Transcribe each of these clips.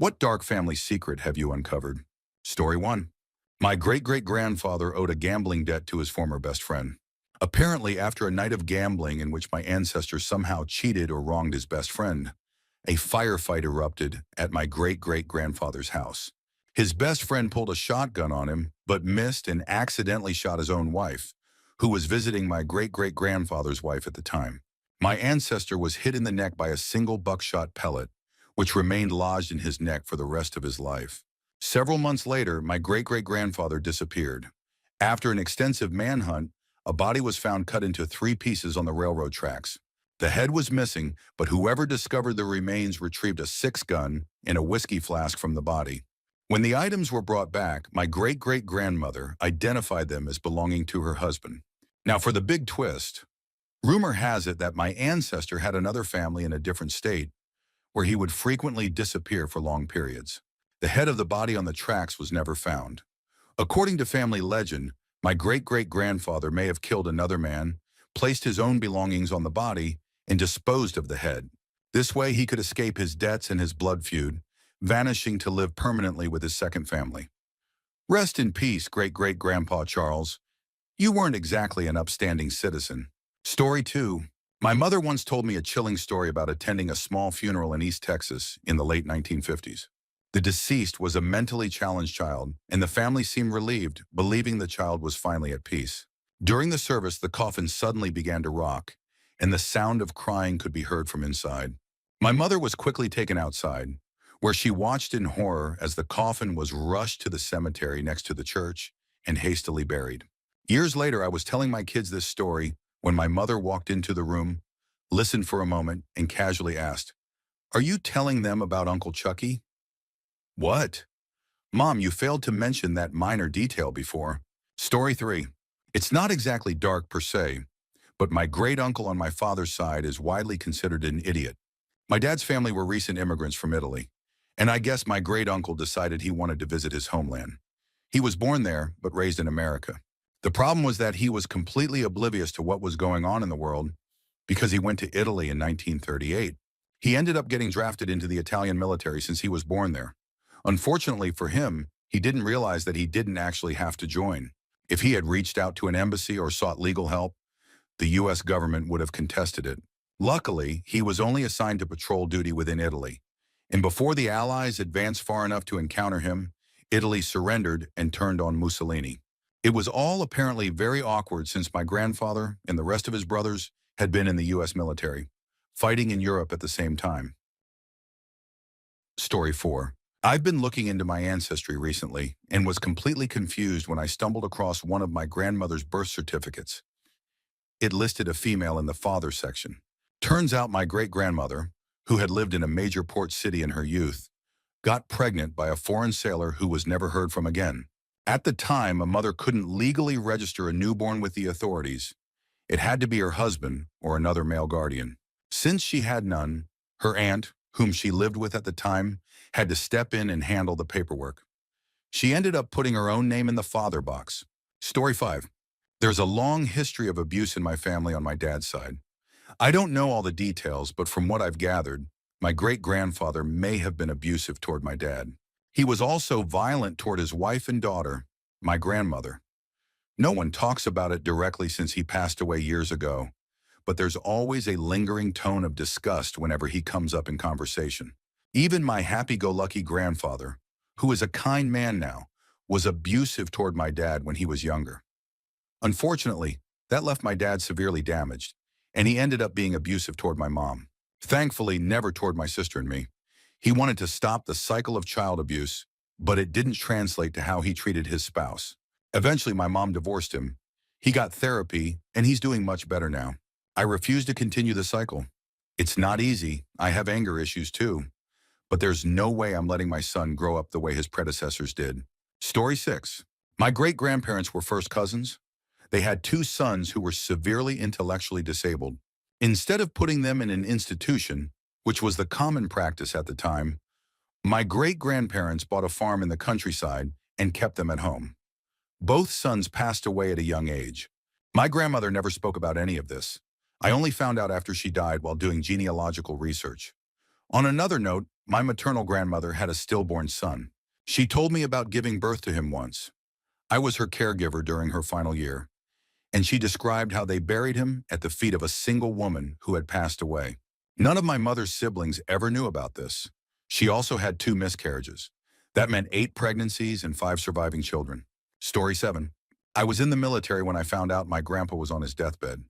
What dark family secret have you uncovered? Story 1. My great-great-grandfather owed a gambling debt to his former best friend. Apparently, after a night of gambling in which my ancestor somehow cheated or wronged his best friend, a firefight erupted at my great-great-grandfather's house. His best friend pulled a shotgun on him, but missed and accidentally shot his own wife, who was visiting my great-great-grandfather's wife at the time. My ancestor was hit in the neck by a single buckshot pellet, which remained lodged in his neck for the rest of his life. Several months later, my great-great-grandfather disappeared. After an extensive manhunt, a body was found cut into 3 pieces on the railroad tracks. The head was missing, but whoever discovered the remains retrieved a 6 gun and a whiskey flask from the body. When the items were brought back, my great-great-grandmother identified them as belonging to her husband. Now for the big twist. Rumor has it that my ancestor had another family in a different state, where he would frequently disappear for long periods. The head of the body on the tracks was never found. According to family legend, my great-great-grandfather may have killed another man, placed his own belongings on the body, and disposed of the head. This way he could escape his debts and his blood feud, vanishing to live permanently with his second family. Rest in peace, great-great-grandpa Charles. You weren't exactly an upstanding citizen. Story 2. My mother once told me a chilling story about attending a small funeral in East Texas in the late 1950s. The deceased was a mentally challenged child, and the family seemed relieved, believing the child was finally at peace. During the service, the coffin suddenly began to rock, and the sound of crying could be heard from inside. My mother was quickly taken outside, where she watched in horror as the coffin was rushed to the cemetery next to the church and hastily buried. Years later, I was telling my kids this story when my mother walked into the room, listened for a moment, and casually asked, "Are you telling them about Uncle Chucky?" "What?" "Mom, you failed to mention that minor detail before." Story 3. It's not exactly dark per se, but my great-uncle on my father's side is widely considered an idiot. My dad's family were recent immigrants from Italy, and I guess my great-uncle decided he wanted to visit his homeland. He was born there, but raised in America. The problem was that he was completely oblivious to what was going on in the world because he went to Italy in 1938. He ended up getting drafted into the Italian military since he was born there. Unfortunately for him, he didn't realize that he didn't actually have to join. If he had reached out to an embassy or sought legal help, the U.S. government would have contested it. Luckily, he was only assigned to patrol duty within Italy. And before the Allies advanced far enough to encounter him, Italy surrendered and turned on Mussolini. It was all apparently very awkward since my grandfather and the rest of his brothers had been in the U.S. military, fighting in Europe at the same time. Story 4. I've been looking into my ancestry recently and was completely confused when I stumbled across one of my grandmother's birth certificates. It listed a female in the father section. Turns out my great-grandmother, who had lived in a major port city in her youth, got pregnant by a foreign sailor who was never heard from again. At the time, a mother couldn't legally register a newborn with the authorities. It had to be her husband or another male guardian. Since she had none, her aunt, whom she lived with at the time, had to step in and handle the paperwork. She ended up putting her own name in the father box. Story 5. There's a long history of abuse in my family on my dad's side. I don't know all the details, but from what I've gathered, my great-grandfather may have been abusive toward my dad. He was also violent toward his wife and daughter, my grandmother. No one talks about it directly since he passed away years ago, but there's always a lingering tone of disgust whenever he comes up in conversation. Even my happy-go-lucky grandfather, who is a kind man now, was abusive toward my dad when he was younger. Unfortunately, that left my dad severely damaged, and he ended up being abusive toward my mom. Thankfully, never toward my sister and me. He wanted to stop the cycle of child abuse, but it didn't translate to how he treated his spouse. Eventually, my mom divorced him. He got therapy, and he's doing much better now. I refuse to continue the cycle. It's not easy. I have anger issues too. But there's no way I'm letting my son grow up the way his predecessors did. Story 6. My great-grandparents were first cousins. They had 2 sons who were severely intellectually disabled. Instead of putting them in an institution, which was the common practice at the time, my great-grandparents bought a farm in the countryside and kept them at home. Both sons passed away at a young age. My grandmother never spoke about any of this. I only found out after she died while doing genealogical research. On another note, my maternal grandmother had a stillborn son. She told me about giving birth to him once. I was her caregiver during her final year, and she described how they buried him at the feet of a single woman who had passed away. None of my mother's siblings ever knew about this. She also had 2 miscarriages. That meant 8 pregnancies and 5 surviving children. Story 7. I was in the military when I found out my grandpa was on his deathbed.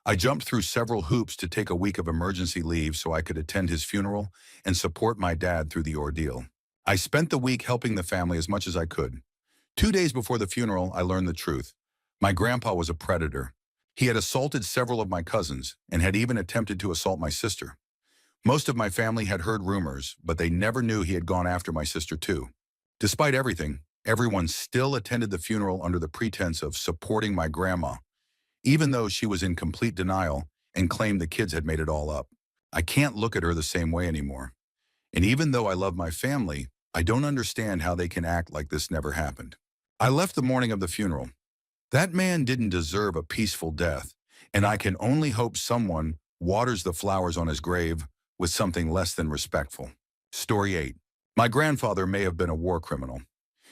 I jumped through several hoops to take a week of emergency leave so I could attend his funeral and support my dad through the ordeal. I spent the week helping the family as much as I could. 2 days before the funeral, I learned the truth. My grandpa was a predator. He had assaulted several of my cousins and had even attempted to assault my sister. Most of my family had heard rumors, but they never knew he had gone after my sister too. Despite everything, everyone still attended the funeral under the pretense of supporting my grandma, even though she was in complete denial and claimed the kids had made it all up. I can't look at her the same way anymore. And even though I love my family, I don't understand how they can act like this never happened. I left the morning of the funeral. That man didn't deserve a peaceful death, and I can only hope someone waters the flowers on his grave with something less than respectful. Story 8. My grandfather may have been a war criminal.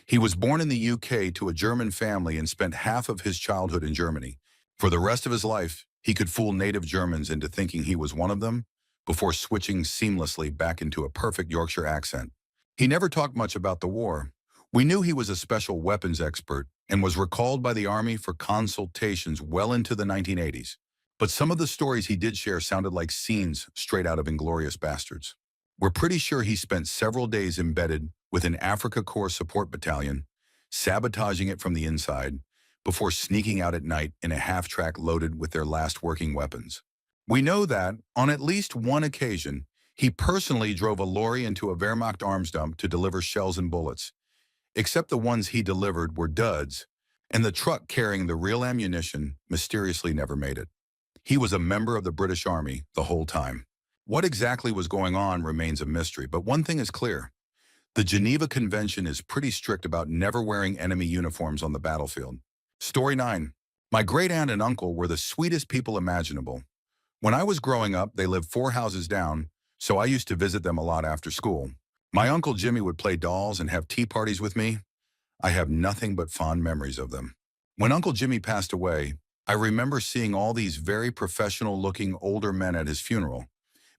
He was born in the UK to a German family and spent half of his childhood in Germany. For the rest of his life, he could fool native Germans into thinking he was one of them before switching seamlessly back into a perfect Yorkshire accent. He never talked much about the war. We knew he was a special weapons expert and was recalled by the Army for consultations well into the 1980s. But some of the stories he did share sounded like scenes straight out of Inglourious Basterds. We're pretty sure he spent several days embedded with an Afrika Korps support battalion, sabotaging it from the inside, before sneaking out at night in a half-track loaded with their last working weapons. We know that, on at least one occasion, he personally drove a lorry into a Wehrmacht arms dump to deliver shells and bullets, except the ones he delivered were duds, and the truck carrying the real ammunition mysteriously never made it. He was a member of the British Army the whole time. What exactly was going on remains a mystery, but one thing is clear. The Geneva Convention is pretty strict about never wearing enemy uniforms on the battlefield. Story 9. My great-aunt and uncle were the sweetest people imaginable. When I was growing up, they lived 4 houses down, so I used to visit them a lot after school. My Uncle Jimmy would play dolls and have tea parties with me. I have nothing but fond memories of them. When Uncle Jimmy passed away, I remember seeing all these very professional-looking older men at his funeral,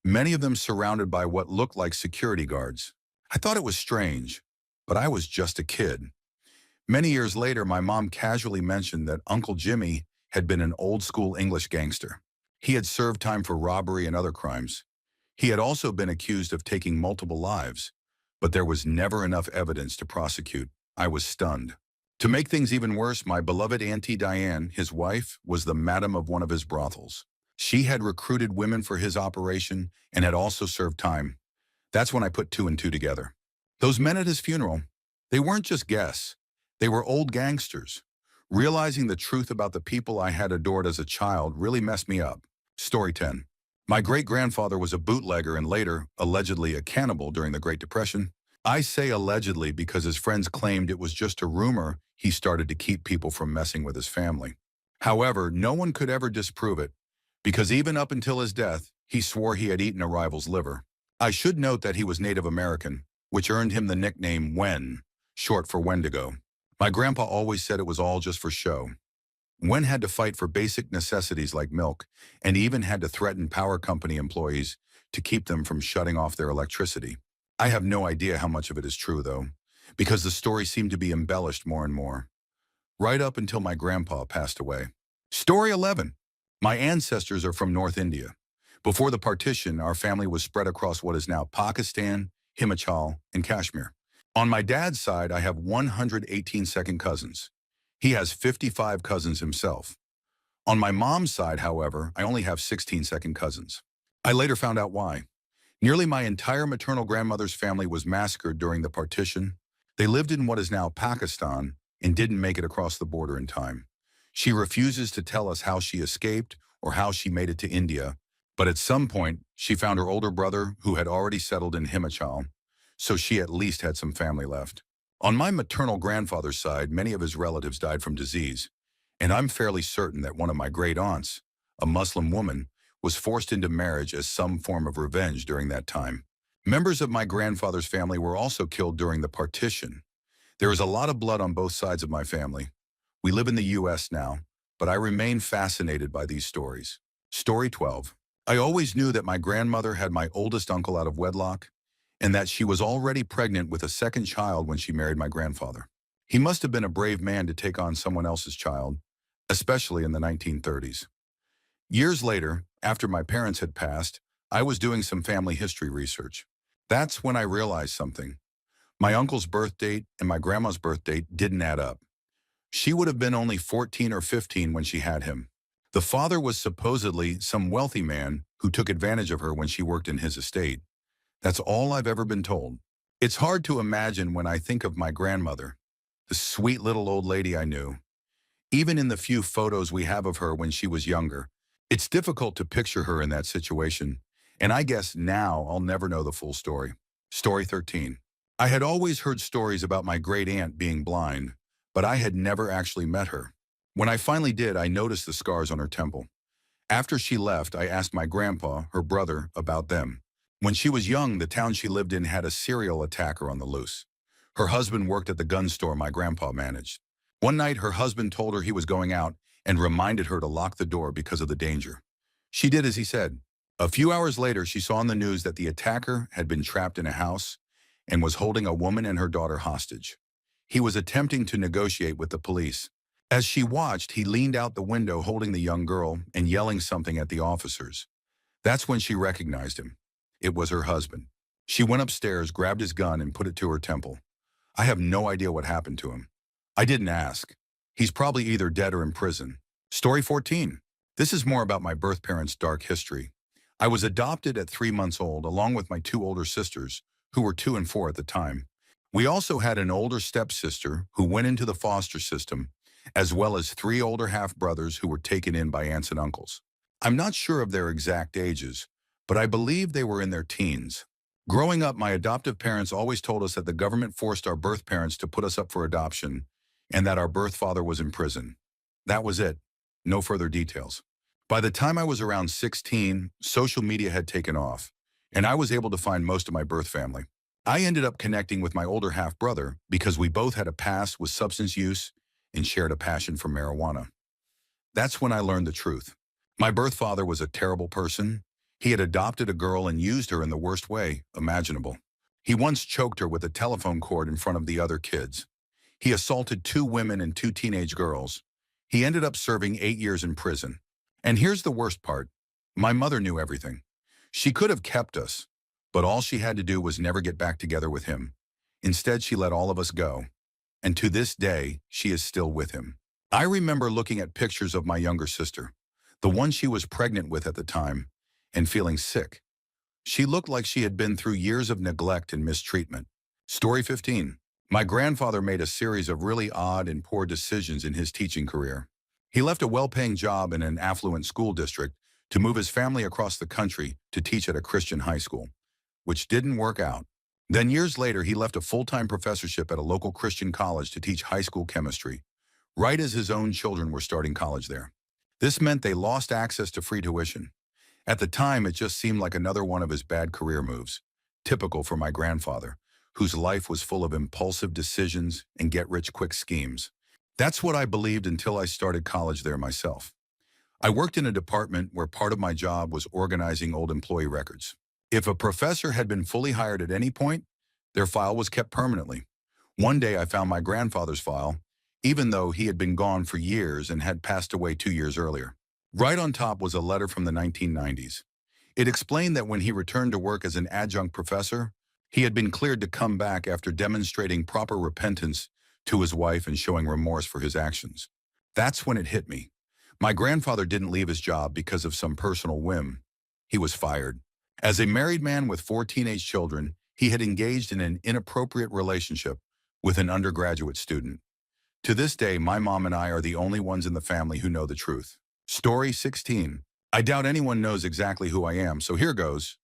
many of them surrounded by what looked like security guards. I thought it was strange, but I was just a kid. Many years later, my mom casually mentioned that Uncle Jimmy had been an old-school English gangster. He had served time for robbery and other crimes. He had also been accused of taking multiple lives, but there was never enough evidence to prosecute. I was stunned. To make things even worse, my beloved Auntie Diane, his wife, was the madam of one of his brothels. She had recruited women for his operation and had also served time. That's when I put 2 and 2 together. Those men at his funeral, they weren't just guests. They were old gangsters. Realizing the truth about the people I had adored as a child really messed me up. Story 10. My great-grandfather was a bootlegger and later, allegedly, a cannibal during the Great Depression. I say allegedly because his friends claimed it was just a rumor he started to keep people from messing with his family. However, no one could ever disprove it, because even up until his death, he swore he had eaten a rival's liver. I should note that he was Native American, which earned him the nickname Wen, short for Wendigo. My grandpa always said it was all just for show. Wen had to fight for basic necessities like milk, and even had to threaten power company employees to keep them from shutting off their electricity. I have no idea how much of it is true, though, because the story seemed to be embellished more and more, right up until my grandpa passed away. Story 11. My ancestors are from North India. Before the partition, our family was spread across what is now Pakistan, Himachal, and Kashmir. On my dad's side, I have 118 second cousins. He has 55 cousins himself. On my mom's side, however, I only have 16 second cousins. I later found out why. Nearly my entire maternal grandmother's family was massacred during the partition. They lived in what is now Pakistan and didn't make it across the border in time. She refuses to tell us how she escaped or how she made it to India, but at some point, she found her older brother who had already settled in Himachal, so she at least had some family left. On my maternal grandfather's side, many of his relatives died from disease, and I'm fairly certain that one of my great-aunts, a Muslim woman, was forced into marriage as some form of revenge during that time. Members of my grandfather's family were also killed during the partition. There is a lot of blood on both sides of my family. We live in the U.S. now, but I remain fascinated by these stories. Story 12. I always knew that my grandmother had my oldest uncle out of wedlock, and that she was already pregnant with a second child when she married my grandfather. He must have been a brave man to take on someone else's child, especially in the 1930s. Years later, after my parents had passed, I was doing some family history research. That's when I realized something. My uncle's birth date and my grandma's birth date didn't add up. She would have been only 14 or 15 when she had him. The father was supposedly some wealthy man who took advantage of her when she worked in his estate. That's all I've ever been told. It's hard to imagine when I think of my grandmother, the sweet little old lady I knew. Even in the few photos we have of her when she was younger, it's difficult to picture her in that situation, and I guess now I'll never know the full story. Story 13. I had always heard stories about my great-aunt being blind, but I had never actually met her. When I finally did, I noticed the scars on her temple. After she left, I asked my grandpa, her brother, about them. When she was young, the town she lived in had a serial attacker on the loose. Her husband worked at the gun store my grandpa managed. One night, her husband told her he was going out and reminded her to lock the door because of the danger. She did as he said. A few hours later, she saw on the news that the attacker had been trapped in a house and was holding a woman and her daughter hostage. He was attempting to negotiate with the police. As she watched, he leaned out the window holding the young girl and yelling something at the officers. That's when she recognized him. It was her husband. She went upstairs, grabbed his gun, and put it to her temple. I have no idea what happened to him. I didn't ask. He's probably either dead or in prison. Story 14. This is more about my birth parents' dark history. I was adopted at 3 months old, along with my two older sisters, who were 2 and 4 at the time. We also had an older stepsister who went into the foster system, as well as 3 older half-brothers who were taken in by aunts and uncles. I'm not sure of their exact ages, but I believe they were in their teens. Growing up, my adoptive parents always told us that the government forced our birth parents to put us up for adoption and that our birth father was in prison. That was it. No further details. By the time I was around 16, social media had taken off, and I was able to find most of my birth family. I ended up connecting with my older half-brother because we both had a past with substance use and shared a passion for marijuana. That's when I learned the truth. My birth father was a terrible person. He had adopted a girl and used her in the worst way imaginable. He once choked her with a telephone cord in front of the other kids. He assaulted 2 women and 2 teenage girls. He ended up serving 8 years in prison. And here's the worst part. My mother knew everything. She could have kept us, but all she had to do was never get back together with him. Instead, she let all of us go. And to this day, she is still with him. I remember looking at pictures of my younger sister, the one she was pregnant with at the time, and feeling sick. She looked like she had been through years of neglect and mistreatment. Story 15. My grandfather made a series of really odd and poor decisions in his teaching career. He left a well-paying job in an affluent school district to move his family across the country to teach at a Christian high school, which didn't work out. Then years later, he left a full-time professorship at a local Christian college to teach high school chemistry, right as his own children were starting college there. This meant they lost access to free tuition. At the time, it just seemed like another one of his bad career moves, typical for my grandfather, whose life was full of impulsive decisions and get-rich-quick schemes. That's what I believed until I started college there myself. I worked in a department where part of my job was organizing old employee records. If a professor had been fully hired at any point, their file was kept permanently. One day I found my grandfather's file, even though he had been gone for years and had passed away 2 years earlier. Right on top was a letter from the 1990s. It explained that when he returned to work as an adjunct professor, he had been cleared to come back after demonstrating proper repentance to his wife and showing remorse for his actions. That's when it hit me. My grandfather didn't leave his job because of some personal whim. He was fired. As a married man with 4 teenage children, he had engaged in an inappropriate relationship with an undergraduate student. To this day, my mom and I are the only ones in the family who know the truth. Story 16. I doubt anyone knows exactly who I am, so here goes.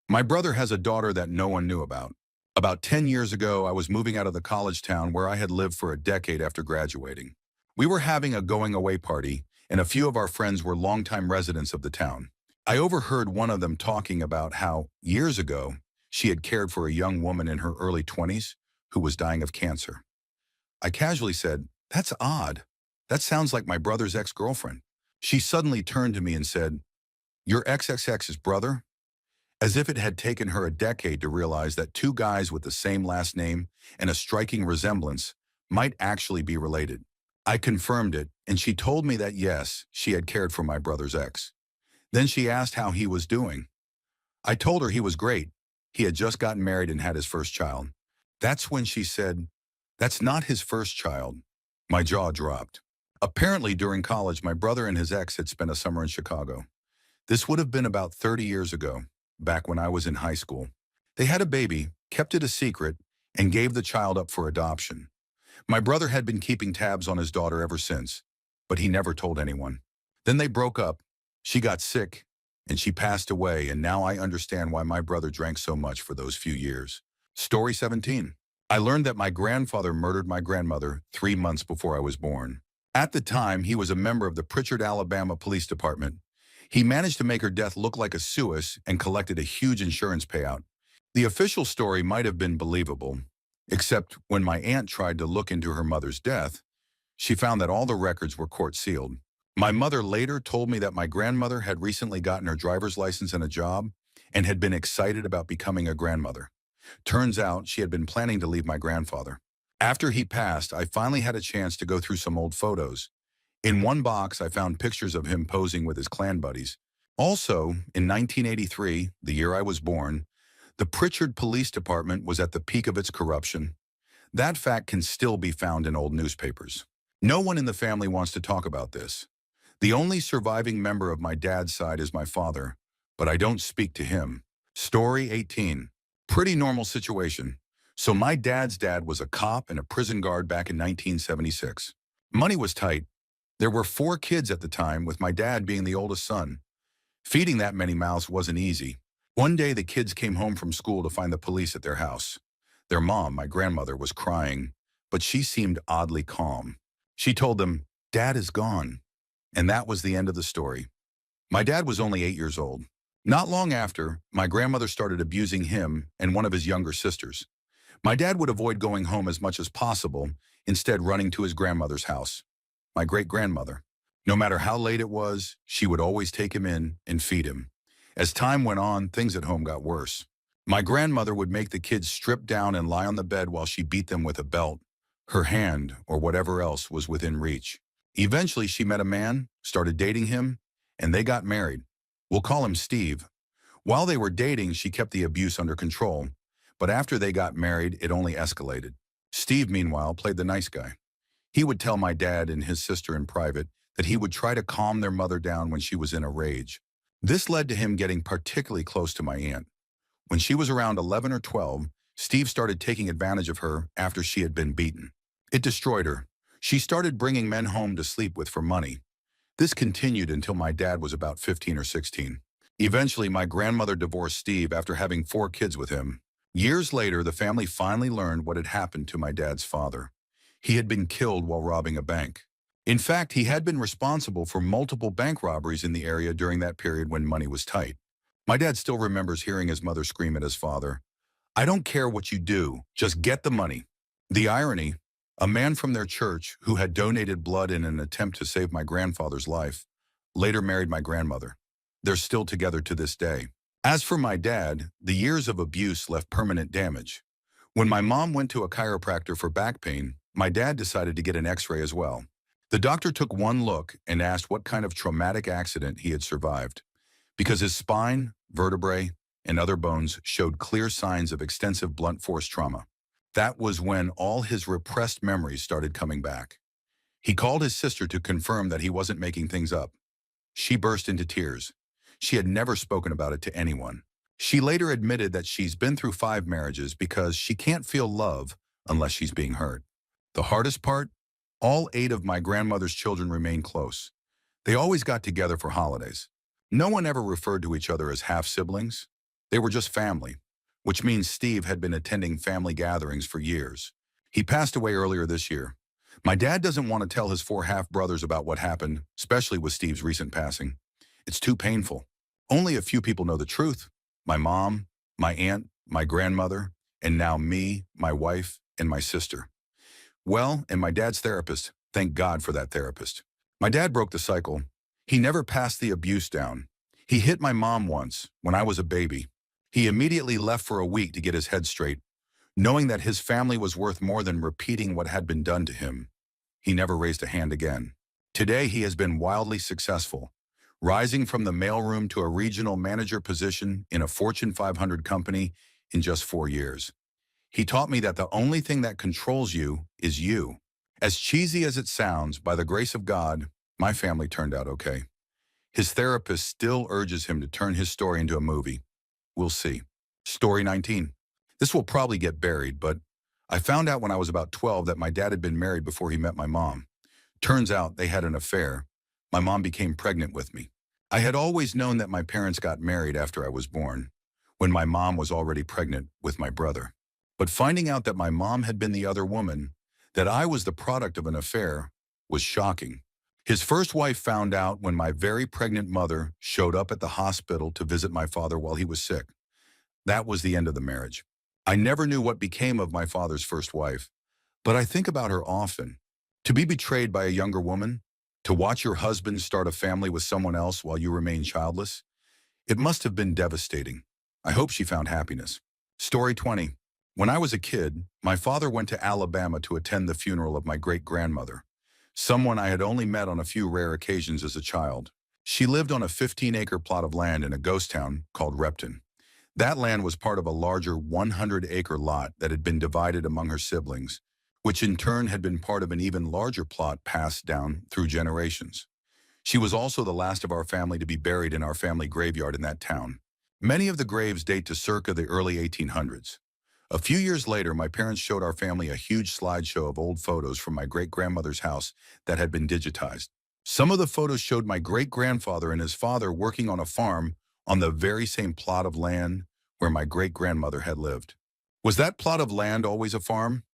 My brother has a daughter that no one knew about. About 10 years ago, I was moving out of the college town where I had lived for a decade after graduating. We were having a going-away party, and a few of our friends were longtime residents of the town. I overheard one of them talking about how, years ago, she had cared for a young woman in her early 20s who was dying of cancer. I casually said, "That's odd. That sounds like my brother's ex-girlfriend." She suddenly turned to me and said, "Your XXX's brother?" As if it had taken her a decade to realize that two guys with the same last name and a striking resemblance might actually be related. I confirmed it, and she told me that yes, she had cared for my brother's ex. Then she asked how he was doing. I told her he was great. He had just gotten married and had his first child. That's when she said, "That's not his first child." My jaw dropped. Apparently, during college, my brother and his ex had spent a summer in Chicago. This would have been about 30 years ago, back when I was in high school. They had a baby, kept it a secret, and gave the child up for adoption. My brother had been keeping tabs on his daughter ever since, but he never told anyone. Then they broke up. She got sick, and she passed away, and now I understand why my brother drank so much for those few years. Story 17. I learned that my grandfather murdered my grandmother 3 months before I was born. At the time, he was a member of the Pritchard, Alabama Police Department. He managed to make her death look like a suicide and collected a huge insurance payout. The official story might have been believable, except when my aunt tried to look into her mother's death, she found that all the records were court-sealed. My mother later told me that my grandmother had recently gotten her driver's license and a job and had been excited about becoming a grandmother. Turns out she had been planning to leave my grandfather. After he passed, I finally had a chance to go through some old photos. In one box, I found pictures of him posing with his Klan buddies. Also, in 1983, the year I was born, the Pritchard Police Department was at the peak of its corruption. That fact can still be found in old newspapers. No one in the family wants to talk about this. The only surviving member of my dad's side is my father, but I don't speak to him. Story 18. Pretty normal situation. So my dad's dad was a cop and a prison guard back in 1976. Money was tight. There were 4 kids at the time, with my dad being the oldest son. Feeding that many mouths wasn't easy. One day the kids came home from school to find the police at their house. Their mom, my grandmother, was crying, but she seemed oddly calm. She told them, "Dad is gone." And that was the end of the story. My dad was only 8 years old. Not long after, my grandmother started abusing him and one of his younger sisters. My dad would avoid going home as much as possible, instead running to his grandmother's house, my great-grandmother. No matter how late it was, she would always take him in and feed him. As time went on, things at home got worse. My grandmother would make the kids strip down and lie on the bed while she beat them with a belt. Her hand, or whatever else, was within reach. Eventually, she met a man, started dating him, and they got married. We'll call him Steve. While they were dating, she kept the abuse under control, but after they got married, it only escalated. Steve, meanwhile, played the nice guy. He would tell my dad and his sister in private that he would try to calm their mother down when she was in a rage. This led to him getting particularly close to my aunt. When she was around 11 or 12, Steve started taking advantage of her after she had been beaten. It destroyed her. She started bringing men home to sleep with for money. This continued until my dad was about 15 or 16. Eventually, my grandmother divorced Steve after having 4 kids with him. Years later, the family finally learned what had happened to my dad's father. He had been killed while robbing a bank. In fact, he had been responsible for multiple bank robberies in the area during that period when money was tight. My dad still remembers hearing his mother scream at his father, "I don't care what you do, just get the money." The irony, a man from their church who had donated blood in an attempt to save my grandfather's life, later married my grandmother. They're still together to this day. As for my dad, the years of abuse left permanent damage. When my mom went to a chiropractor for back pain, my dad decided to get an x-ray as well. The doctor took one look and asked what kind of traumatic accident he had survived, because his spine, vertebrae, and other bones showed clear signs of extensive blunt force trauma. That was when all his repressed memories started coming back. He called his sister to confirm that he wasn't making things up. She burst into tears. She had never spoken about it to anyone. She later admitted that she's been through 5 marriages because she can't feel love unless she's being hurt. The hardest part? All 8 of my grandmother's children remained close. They always got together for holidays. No one ever referred to each other as half-siblings. They were just family, which means Steve had been attending family gatherings for years. He passed away earlier this year. My dad doesn't want to tell his 4 half-brothers about what happened, especially with Steve's recent passing. It's too painful. Only a few people know the truth. My mom, my aunt, my grandmother, and now me, my wife, and my sister. Well, and my dad's therapist. Thank God for that therapist. My dad broke the cycle. He never passed the abuse down. He hit my mom once, when I was a baby. He immediately left for a week to get his head straight, knowing that his family was worth more than repeating what had been done to him. He never raised a hand again. Today, he has been wildly successful, rising from the mailroom to a regional manager position in a Fortune 500 company in just 4 years. He taught me that the only thing that controls you is you. As cheesy as it sounds, by the grace of God, my family turned out okay. His therapist still urges him to turn his story into a movie. We'll see. Story 19. This will probably get buried, but I found out when I was about 12 that my dad had been married before he met my mom. Turns out they had an affair. My mom became pregnant with me. I had always known that my parents got married after I was born, when my mom was already pregnant with my brother. But finding out that my mom had been the other woman, that I was the product of an affair, was shocking. His first wife found out when my very pregnant mother showed up at the hospital to visit my father while he was sick. That was the end of the marriage. I never knew what became of my father's first wife, but I think about her often. To be betrayed by a younger woman, to watch your husband start a family with someone else while you remain childless, it must have been devastating. I hope she found happiness. Story 20. When I was a kid, my father went to Alabama to attend the funeral of my great-grandmother, someone I had only met on a few rare occasions as a child. She lived on a 15-acre plot of land in a ghost town called Repton. That land was part of a larger 100-acre lot that had been divided among her siblings, which in turn had been part of an even larger plot passed down through generations. She was also the last of our family to be buried in our family graveyard in that town. Many of the graves date to circa the early 1800s. A few years later, my parents showed our family a huge slideshow of old photos from my great-grandmother's house that had been digitized. Some of the photos showed my great-grandfather and his father working on a farm on the very same plot of land where my great-grandmother had lived. Was that plot of land always a farm?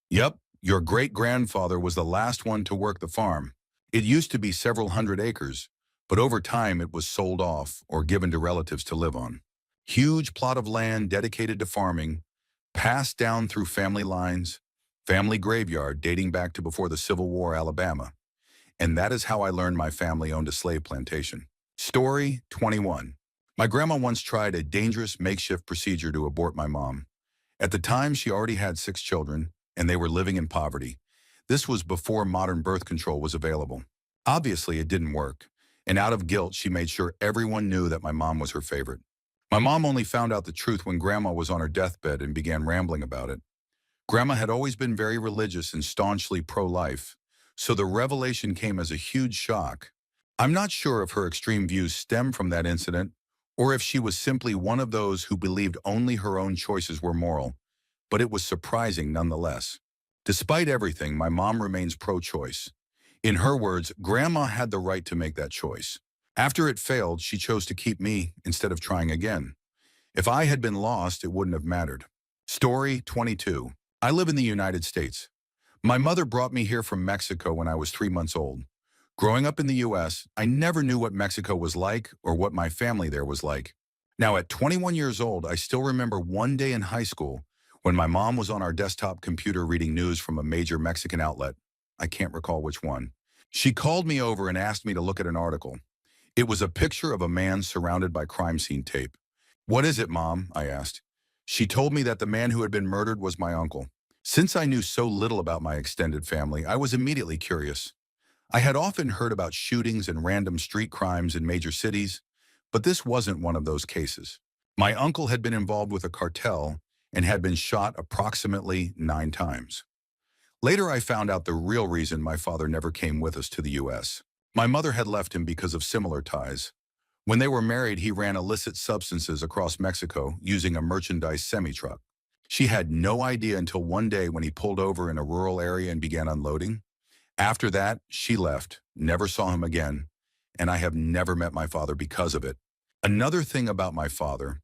Yep, your great-grandfather was the last one to work the farm. It used to be several hundred acres, but over time it was sold off or given to relatives to live on. Huge plot of land dedicated to farming, passed down through family lines, family graveyard dating back to before the Civil War, Alabama. And that is how I learned my family owned a slave plantation. Story 21. My grandma once tried a dangerous makeshift procedure to abort my mom. At the time, she already had 6 children, and they were living in poverty. This was before modern birth control was available. Obviously, it didn't work, and out of guilt, she made sure everyone knew that my mom was her favorite. My mom only found out the truth when Grandma was on her deathbed and began rambling about it. Grandma had always been very religious and staunchly pro-life, so the revelation came as a huge shock. I'm not sure if her extreme views stem from that incident or if she was simply one of those who believed only her own choices were moral, but it was surprising nonetheless. Despite everything, my mom remains pro-choice. In her words, Grandma had the right to make that choice. After it failed, she chose to keep me instead of trying again. If I had been lost, it wouldn't have mattered. Story 22. I live in the United States. My mother brought me here from Mexico when I was 3 months old. Growing up in the U.S., I never knew what Mexico was like or what my family there was like. Now, at 21 years old, I still remember one day in high school when my mom was on our desktop computer reading news from a major Mexican outlet. I can't recall which one. She called me over and asked me to look at an article. It was a picture of a man surrounded by crime scene tape. "What is it, Mom?" I asked. She told me that the man who had been murdered was my uncle. Since I knew so little about my extended family, I was immediately curious. I had often heard about shootings and random street crimes in major cities, but this wasn't one of those cases. My uncle had been involved with a cartel and had been shot approximately 9 times. Later, I found out the real reason my father never came with us to the U.S. My mother had left him because of similar ties. When they were married, he ran illicit substances across Mexico using a merchandise semi-truck. She had no idea until one day when he pulled over in a rural area and began unloading. After that, she left, never saw him again, and I have never met my father because of it. Another thing about my father,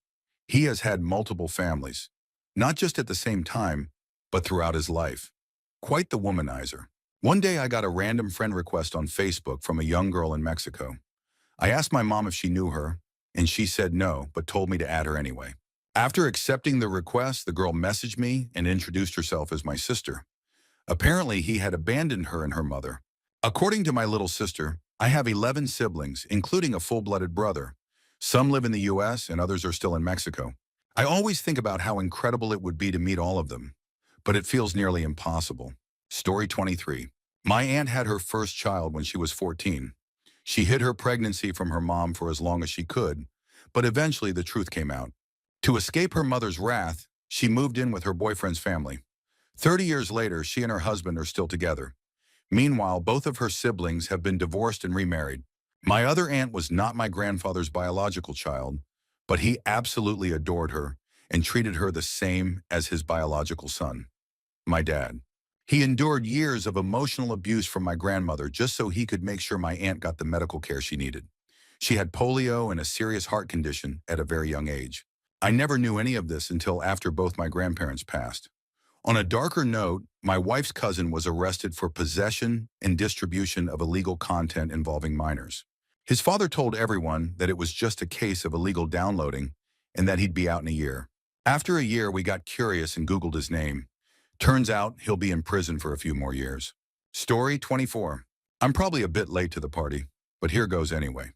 he has had multiple families, not just at the same time, but throughout his life. Quite the womanizer. One day I got a random friend request on Facebook from a young girl in Mexico. I asked my mom if she knew her, and she said no, but told me to add her anyway. After accepting the request, the girl messaged me and introduced herself as my sister. Apparently, he had abandoned her and her mother. According to my little sister, I have 11 siblings, including a full-blooded brother. Some live in the US and others are still in Mexico. I always think about how incredible it would be to meet all of them, but it feels nearly impossible. Story 23. My aunt had her first child when she was 14. She hid her pregnancy from her mom for as long as she could, but eventually the truth came out. To escape her mother's wrath, she moved in with her boyfriend's family. 30 years later, she and her husband are still together. Meanwhile, both of her siblings have been divorced and remarried. My other aunt was not my grandfather's biological child, but he absolutely adored her and treated her the same as his biological son, my dad. He endured years of emotional abuse from my grandmother just so he could make sure my aunt got the medical care she needed. She had polio and a serious heart condition at a very young age. I never knew any of this until after both my grandparents passed. On a darker note, my wife's cousin was arrested for possession and distribution of illegal content involving minors. His father told everyone that it was just a case of illegal downloading and that he'd be out in a year. After a year, we got curious and Googled his name. Turns out he'll be in prison for a few more years. Story 24. I'm probably a bit late to the party, but here goes anyway.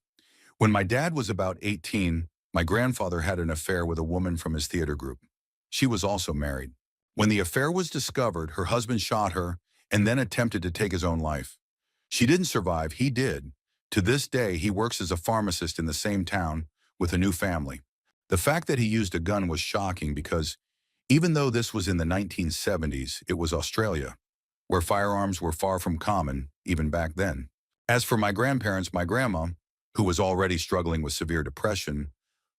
When my dad was about 18, my grandfather had an affair with a woman from his theater group. She was also married. When the affair was discovered, her husband shot her and then attempted to take his own life. She didn't survive, he did. To this day, he works as a pharmacist in the same town with a new family. The fact that he used a gun was shocking because even though this was in the 1970s, it was Australia, where firearms were far from common, even back then. As for my grandparents, my grandma, who was already struggling with severe depression,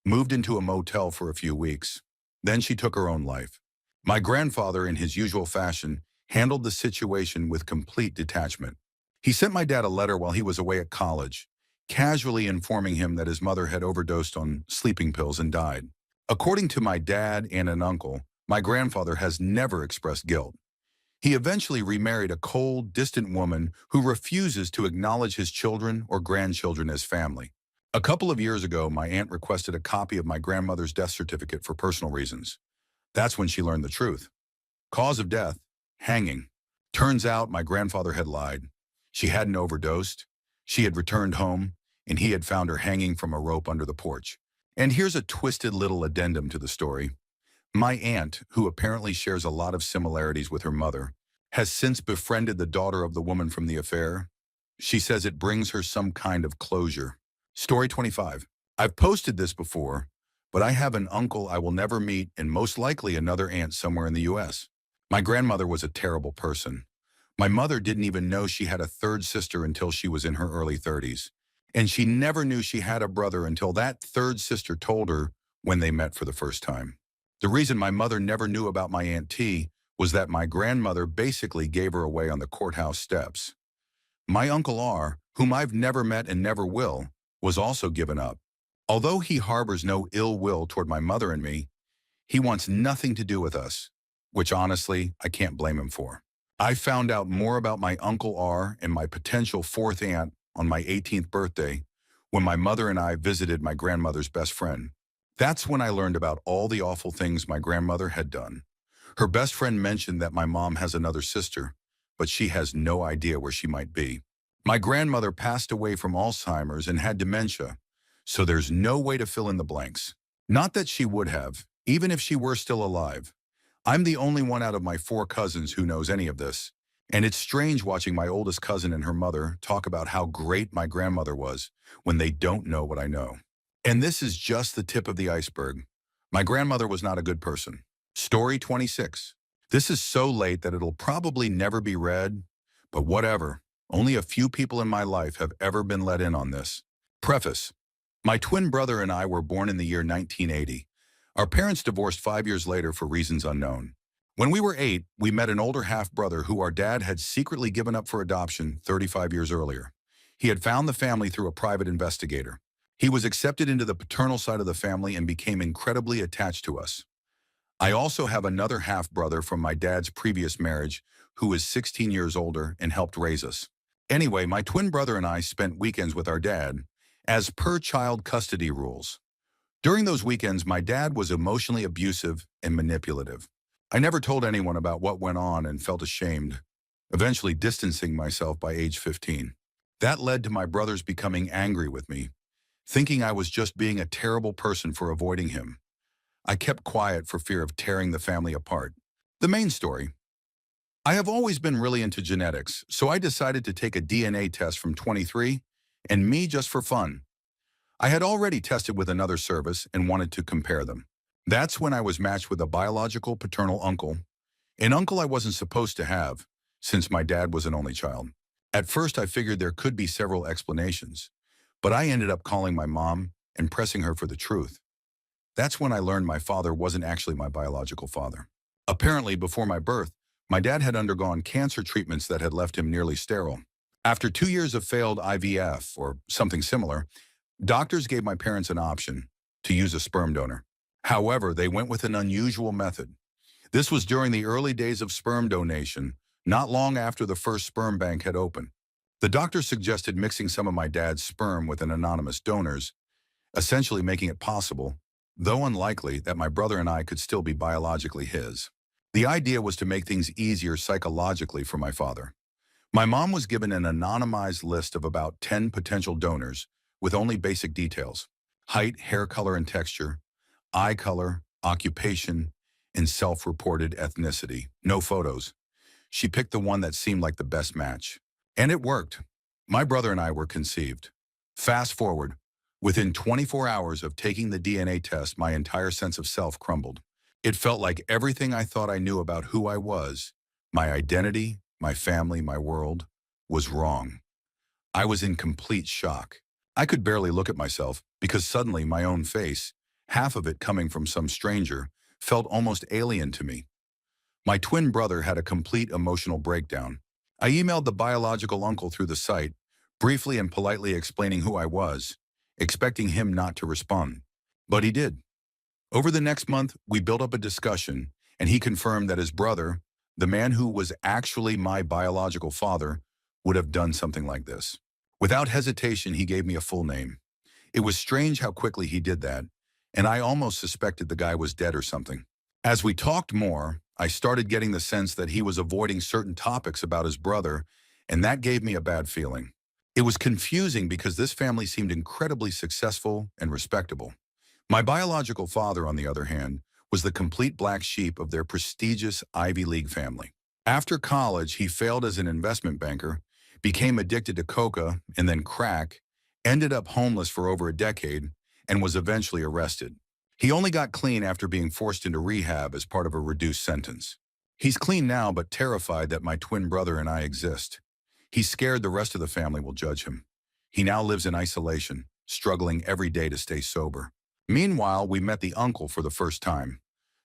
moved into a motel for a few weeks. Then she took her own life. My grandfather, in his usual fashion, handled the situation with complete detachment. He sent my dad a letter while he was away at college, casually informing him that his mother had overdosed on sleeping pills and died. According to my dad and an uncle, my grandfather has never expressed guilt. He eventually remarried a cold, distant woman who refuses to acknowledge his children or grandchildren as family. A couple of years ago, my aunt requested a copy of my grandmother's death certificate for personal reasons. That's when she learned the truth. Cause of death, hanging. Turns out my grandfather had lied. She hadn't overdosed. She had returned home, and he had found her hanging from a rope under the porch. And here's a twisted little addendum to the story. My aunt, who apparently shares a lot of similarities with her mother, has since befriended the daughter of the woman from the affair. She says it brings her some kind of closure. Story 25. I've posted this before, but I have an uncle I will never meet and most likely another aunt somewhere in the US. My grandmother was a terrible person. My mother didn't even know she had a third sister until she was in her early 30s. And she never knew she had a brother until that third sister told her when they met for the first time. The reason my mother never knew about my Aunt T was that my grandmother basically gave her away on the courthouse steps. My Uncle R, whom I've never met and never will, was also given up. Although he harbors no ill will toward my mother and me, he wants nothing to do with us, which honestly, I can't blame him for. I found out more about my Uncle R and my potential fourth aunt on my 18th birthday when my mother and I visited my grandmother's best friend. That's when I learned about all the awful things my grandmother had done. Her best friend mentioned that my mom has another sister, but she has no idea where she might be. My grandmother passed away from Alzheimer's and had dementia, so there's no way to fill in the blanks. Not that she would have, even if she were still alive. I'm the only one out of my 4 cousins who knows any of this, and it's strange watching my oldest cousin and her mother talk about how great my grandmother was when they don't know what I know. And this is just the tip of the iceberg. My grandmother was not a good person. Story 26. This is so late that it'll probably never be read, but whatever. Only a few people in my life have ever been let in on this. Preface. My twin brother and I were born in the year 1980. Our parents divorced 5 years later for reasons unknown. When we were 8, we met an older half-brother who our dad had secretly given up for adoption 35 years earlier. He had found the family through a private investigator. He was accepted into the paternal side of the family and became incredibly attached to us. I also have another half-brother from my dad's previous marriage who is 16 years older and helped raise us. Anyway, my twin brother and I spent weekends with our dad, as per child custody rules. During those weekends, my dad was emotionally abusive and manipulative. I never told anyone about what went on and felt ashamed, eventually distancing myself by age 15. That led to my brothers becoming angry with me, thinking I was just being a terrible person for avoiding him. I kept quiet for fear of tearing the family apart. The main story. I have always been really into genetics, so I decided to take a DNA test from 23 and me just for fun. I had already tested with another service and wanted to compare them. That's when I was matched with a biological paternal uncle, an uncle I wasn't supposed to have, since my dad was an only child. At first, I figured there could be several explanations, but I ended up calling my mom and pressing her for the truth. That's when I learned my father wasn't actually my biological father. Apparently, before my birth, my dad had undergone cancer treatments that had left him nearly sterile. After 2 years of failed IVF, or something similar, doctors gave my parents an option to use a sperm donor. However, they went with an unusual method. This was during the early days of sperm donation, not long after the first sperm bank had opened. The doctor suggested mixing some of my dad's sperm with an anonymous donor's, essentially making it possible, though unlikely, that my brother and I could still be biologically his. The idea was to make things easier psychologically for my father. My mom was given an anonymized list of about 10 potential donors with only basic details: height, hair color and texture, eye color, occupation, and self-reported ethnicity. No photos. She picked the one that seemed like the best match. And it worked. My brother and I were conceived. Fast forward, within 24 hours of taking the DNA test, my entire sense of self crumbled. It felt like everything I thought I knew about who I was, my identity, my family, my world, was wrong. I was in complete shock. I could barely look at myself because suddenly my own face, half of it coming from some stranger, felt almost alien to me. My twin brother had a complete emotional breakdown. I emailed the biological uncle through the site, briefly and politely explaining who I was, expecting him not to respond. But he did. Over the next month, we built up a discussion, and he confirmed that his brother, the man who was actually my biological father, would have done something like this. Without hesitation, he gave me a full name. It was strange how quickly he did that, and I almost suspected the guy was dead or something. As we talked more, I started getting the sense that he was avoiding certain topics about his brother, and that gave me a bad feeling. It was confusing because this family seemed incredibly successful and respectable. My biological father, on the other hand, was the complete black sheep of their prestigious Ivy League family. After college, he failed as an investment banker, became addicted to coca and then crack, ended up homeless for over a decade, and was eventually arrested. He only got clean after being forced into rehab as part of a reduced sentence. He's clean now, but terrified that my twin brother and I exist. He's scared the rest of the family will judge him. He now lives in isolation, struggling every day to stay sober. Meanwhile, we met the uncle for the first time.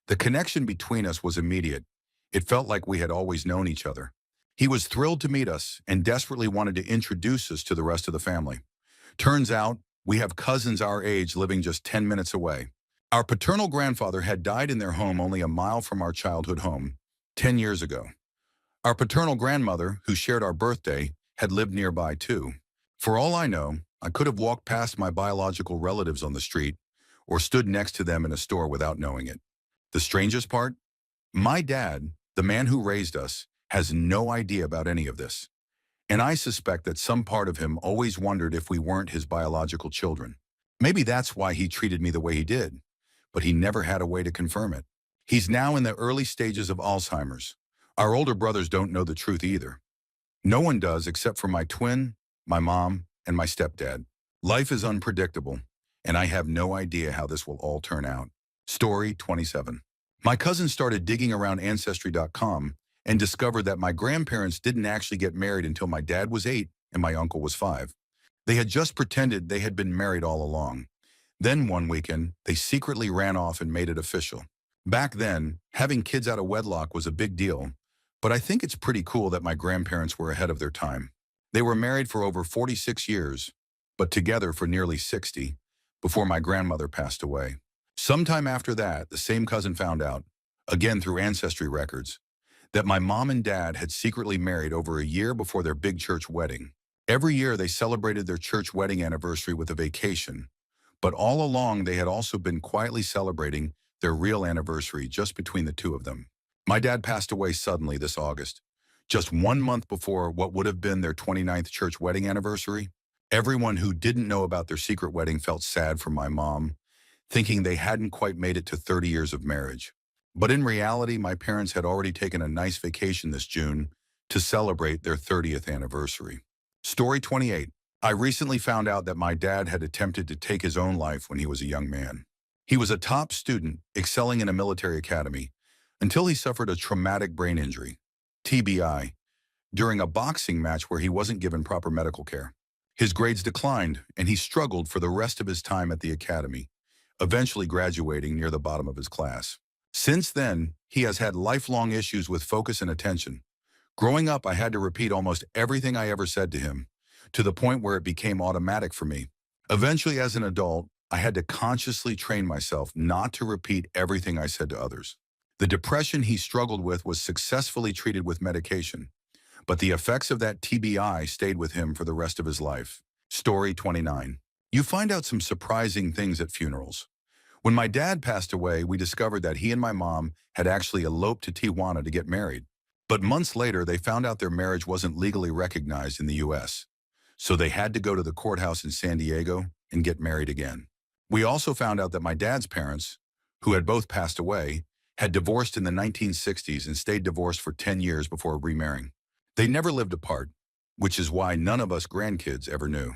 The connection between us was immediate. It felt like we had always known each other. He was thrilled to meet us and desperately wanted to introduce us to the rest of the family. Turns out, we have cousins our age living just 10 minutes away. Our paternal grandfather had died in their home only a mile from our childhood home, 10 years ago. Our paternal grandmother, who shared our birthday, had lived nearby too. For all I know, I could have walked past my biological relatives on the street or stood next to them in a store without knowing it. The strangest part? My dad, the man who raised us, has no idea about any of this. And I suspect that some part of him always wondered if we weren't his biological children. Maybe that's why he treated me the way he did, but he never had a way to confirm it. He's now in the early stages of Alzheimer's. Our older brothers don't know the truth either. No one does except for my twin, my mom, and my stepdad. Life is unpredictable, and I have no idea how this will all turn out. Story 27. My cousin started digging around Ancestry.com and discovered that my grandparents didn't actually get married until my dad was 8 and my uncle was 5. They had just pretended they had been married all along. Then one weekend, they secretly ran off and made it official. Back then, having kids out of wedlock was a big deal, but I think it's pretty cool that my grandparents were ahead of their time. They were married for over 46 years, but together for nearly 60, before my grandmother passed away. Sometime after that, the same cousin found out, again through Ancestry records, that my mom and dad had secretly married over a year before their big church wedding. Every year they celebrated their church wedding anniversary with a vacation, But all along, they had also been quietly celebrating their real anniversary just between the two of them. My dad passed away suddenly this August, just 1 month before what would have been their 29th church wedding anniversary. Everyone who didn't know about their secret wedding felt sad for my mom, thinking they hadn't quite made it to 30 years of marriage. But in reality, my parents had already taken a nice vacation this June to celebrate their 30th anniversary. Story 28. I recently found out that my dad had attempted to take his own life when he was a young man. He was a top student, excelling in a military academy, until he suffered a traumatic brain injury, TBI, during a boxing match where he wasn't given proper medical care. His grades declined, and he struggled for the rest of his time at the academy, eventually graduating near the bottom of his class. Since then, he has had lifelong issues with focus and attention. Growing up, I had to repeat almost everything I ever said to him, to the point where it became automatic for me. Eventually, as an adult, I had to consciously train myself not to repeat everything I said to others. The depression he struggled with was successfully treated with medication, but the effects of that TBI stayed with him for the rest of his life. Story 29. You find out some surprising things at funerals. When my dad passed away, we discovered that he and my mom had actually eloped to Tijuana to get married. But months later, they found out their marriage wasn't legally recognized in the U.S., so they had to go to the courthouse in San Diego and get married again. We also found out that my dad's parents, who had both passed away, had divorced in the 1960s and stayed divorced for 10 years before remarrying. They never lived apart, which is why none of us grandkids ever knew.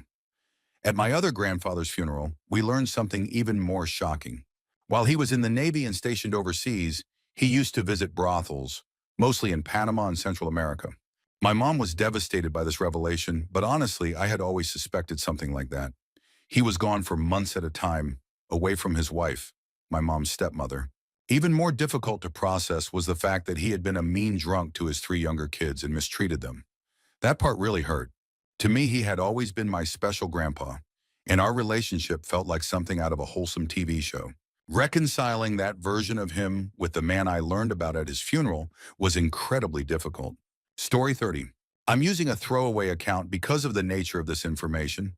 At my other grandfather's funeral, we learned something even more shocking. While he was in the Navy and stationed overseas, he used to visit brothels, mostly in Panama and Central America. My mom was devastated by this revelation, but honestly, I had always suspected something like that. He was gone for months at a time, away from his wife, my mom's stepmother. Even more difficult to process was the fact that he had been a mean drunk to his 3 younger kids and mistreated them. That part really hurt. To me, he had always been my special grandpa, and our relationship felt like something out of a wholesome TV show. Reconciling that version of him with the man I learned about at his funeral was incredibly difficult. Story 30. I'm using a throwaway account because of the nature of this information.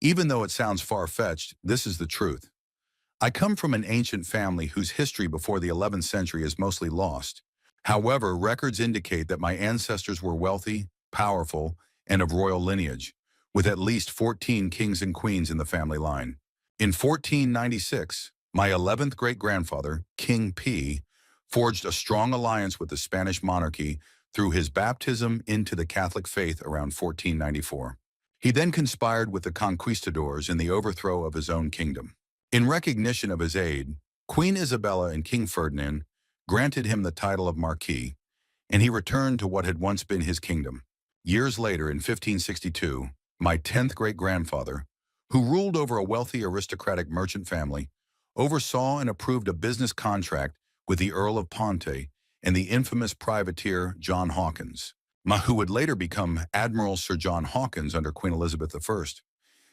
Even though it sounds far-fetched, this is the truth. I come from an ancient family whose history before the 11th century is mostly lost. However, records indicate that my ancestors were wealthy, powerful, and of royal lineage, with at least 14 kings and queens in the family line. In 1496, my 11th great-grandfather, King P, forged a strong alliance with the Spanish monarchy through his baptism into the Catholic faith around 1494. He then conspired with the conquistadors in the overthrow of his own kingdom. In recognition of his aid, Queen Isabella and King Ferdinand granted him the title of Marquis, and he returned to what had once been his kingdom. Years later, in 1562, my 10th great-grandfather, who ruled over a wealthy aristocratic merchant family, oversaw and approved a business contract with the Earl of Ponte and the infamous privateer John Hawkins, who would later become Admiral Sir John Hawkins under Queen Elizabeth I.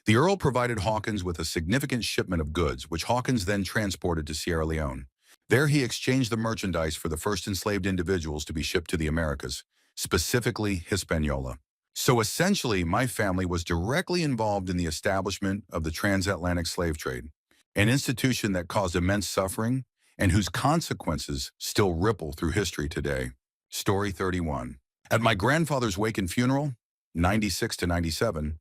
The Earl provided Hawkins with a significant shipment of goods, which Hawkins then transported to Sierra Leone. There he exchanged the merchandise for the first enslaved individuals to be shipped to the Americas, specifically Hispaniola. So essentially, my family was directly involved in the establishment of the transatlantic slave trade, an institution that caused immense suffering and whose consequences still ripple through history today. Story 31. At my grandfather's wake and funeral, 96 to 97,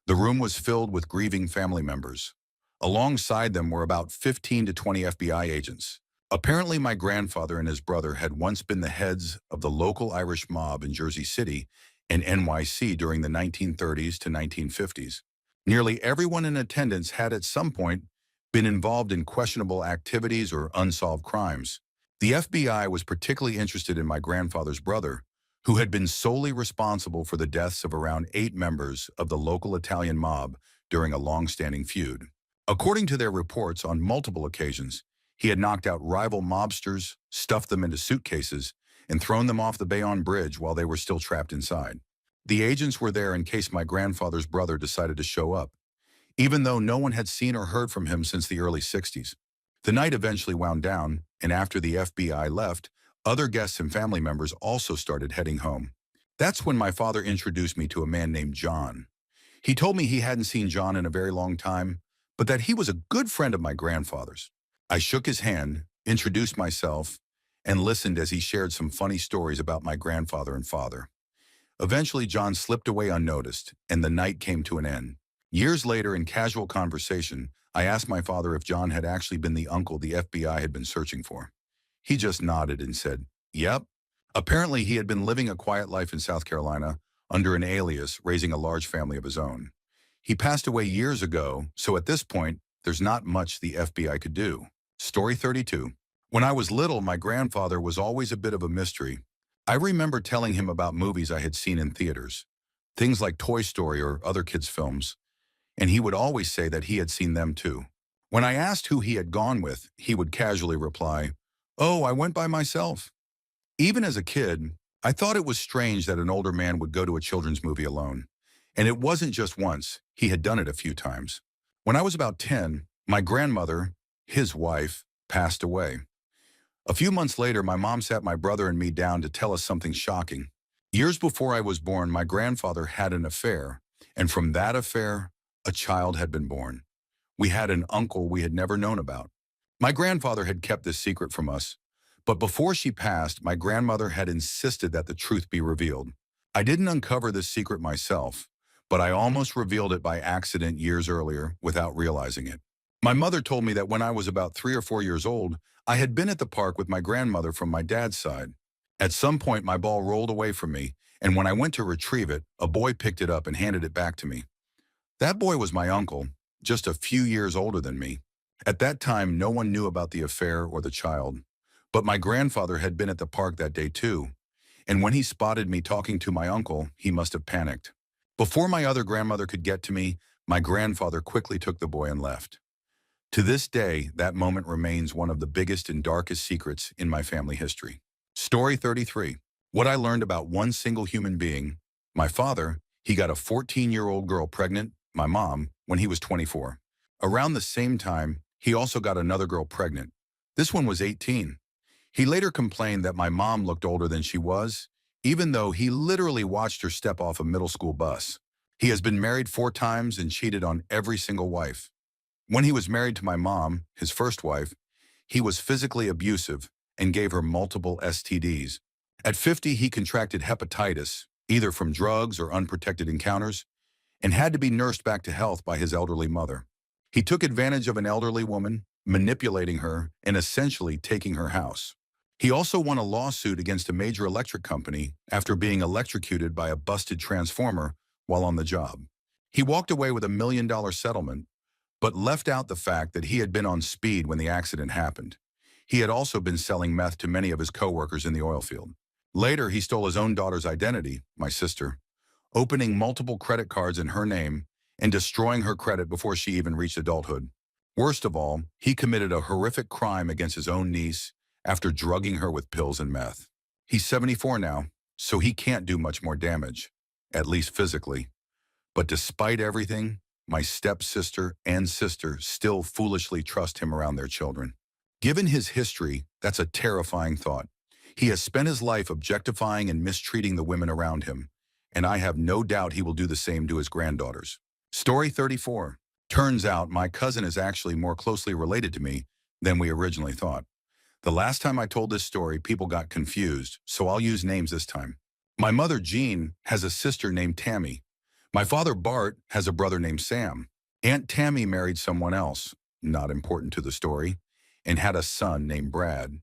the room was filled with grieving family members. Alongside them were about 15 to 20 FBI agents. Apparently, my grandfather and his brother had once been the heads of the local Irish mob in Jersey City and NYC during the 1930s to 1950s. Nearly everyone in attendance had at some point been involved in questionable activities or unsolved crimes. The FBI was particularly interested in my grandfather's brother, who had been solely responsible for the deaths of around 8 members of the local Italian mob during a long-standing feud. According to their reports, on multiple occasions, he had knocked out rival mobsters, stuffed them into suitcases, and thrown them off the Bayonne Bridge while they were still trapped inside. The agents were there in case my grandfather's brother decided to show up, even though no one had seen or heard from him since the early 60s. The night eventually wound down, and after the FBI left, other guests and family members also started heading home. That's when my father introduced me to a man named John. He told me he hadn't seen John in a very long time, but that he was a good friend of my grandfather's. I shook his hand, introduced myself, and listened as he shared some funny stories about my grandfather and father. Eventually, John slipped away unnoticed, and the night came to an end. Years later, in casual conversation, I asked my father if John had actually been the uncle the FBI had been searching for. He just nodded and said, "Yep." Apparently, he had been living a quiet life in South Carolina under an alias, raising a large family of his own. He passed away years ago, so at this point, there's not much the FBI could do. Story 32. When I was little, my grandfather was always a bit of a mystery. I remember telling him about movies I had seen in theaters, things like Toy Story or other kids' films, and he would always say that he had seen them too. When I asked who he had gone with, he would casually reply, "Oh, I went by myself." Even as a kid, I thought it was strange that an older man would go to a children's movie alone. And it wasn't just once, he had done it a few times. When I was about 10, my grandmother, his wife, passed away. A few months later, my mom sat my brother and me down to tell us something shocking. Years before I was born, my grandfather had an affair, and from that affair, a child had been born. We had an uncle we had never known about. My grandfather had kept this secret from us, but before she passed, my grandmother had insisted that the truth be revealed. I didn't uncover this secret myself, but I almost revealed it by accident years earlier without realizing it. My mother told me that when I was about 3 or 4 years old, I had been at the park with my grandmother from my dad's side. At some point, my ball rolled away from me, and when I went to retrieve it, a boy picked it up and handed it back to me. That boy was my uncle, just a few years older than me. At that time, no one knew about the affair or the child. But my grandfather had been at the park that day too, and when he spotted me talking to my uncle, he must have panicked. Before my other grandmother could get to me, my grandfather quickly took the boy and left. To this day, that moment remains one of the biggest and darkest secrets in my family history. Story 33. What I learned about one single human being. My father, he got a 14-year-old girl pregnant, my mom, when he was 24. Around the same time, he also got another girl pregnant. This one was 18. He later complained that my mom looked older than she was, even though he literally watched her step off a middle school bus. He has been married 4 times and cheated on every single wife. When he was married to my mom, his first wife, he was physically abusive and gave her multiple STDs. At 50, he contracted hepatitis, either from drugs or unprotected encounters, and had to be nursed back to health by his elderly mother. He took advantage of an elderly woman, manipulating her and essentially taking her house. He also won a lawsuit against a major electric company after being electrocuted by a busted transformer while on the job. He walked away with $1 million settlement, but left out the fact that he had been on speed when the accident happened. He had also been selling meth to many of his coworkers in the oil field. Later, he stole his own daughter's identity, my sister, opening multiple credit cards in her name and destroying her credit before she even reached adulthood. Worst of all, he committed a horrific crime against his own niece after drugging her with pills and meth. He's 74 now, so he can't do much more damage, at least physically. But despite everything, my stepsister and sister still foolishly trust him around their children. Given his history, that's a terrifying thought. He has spent his life objectifying and mistreating the women around him, and I have no doubt he will do the same to his granddaughters. Story 34. Turns out my cousin is actually more closely related to me than we originally thought. The last time I told this story, people got confused, so I'll use names this time. My mother, Jean, has a sister named Tammy. My father, Bart, has a brother named Sam. Aunt Tammy married someone else, not important to the story, and had a son named Brad.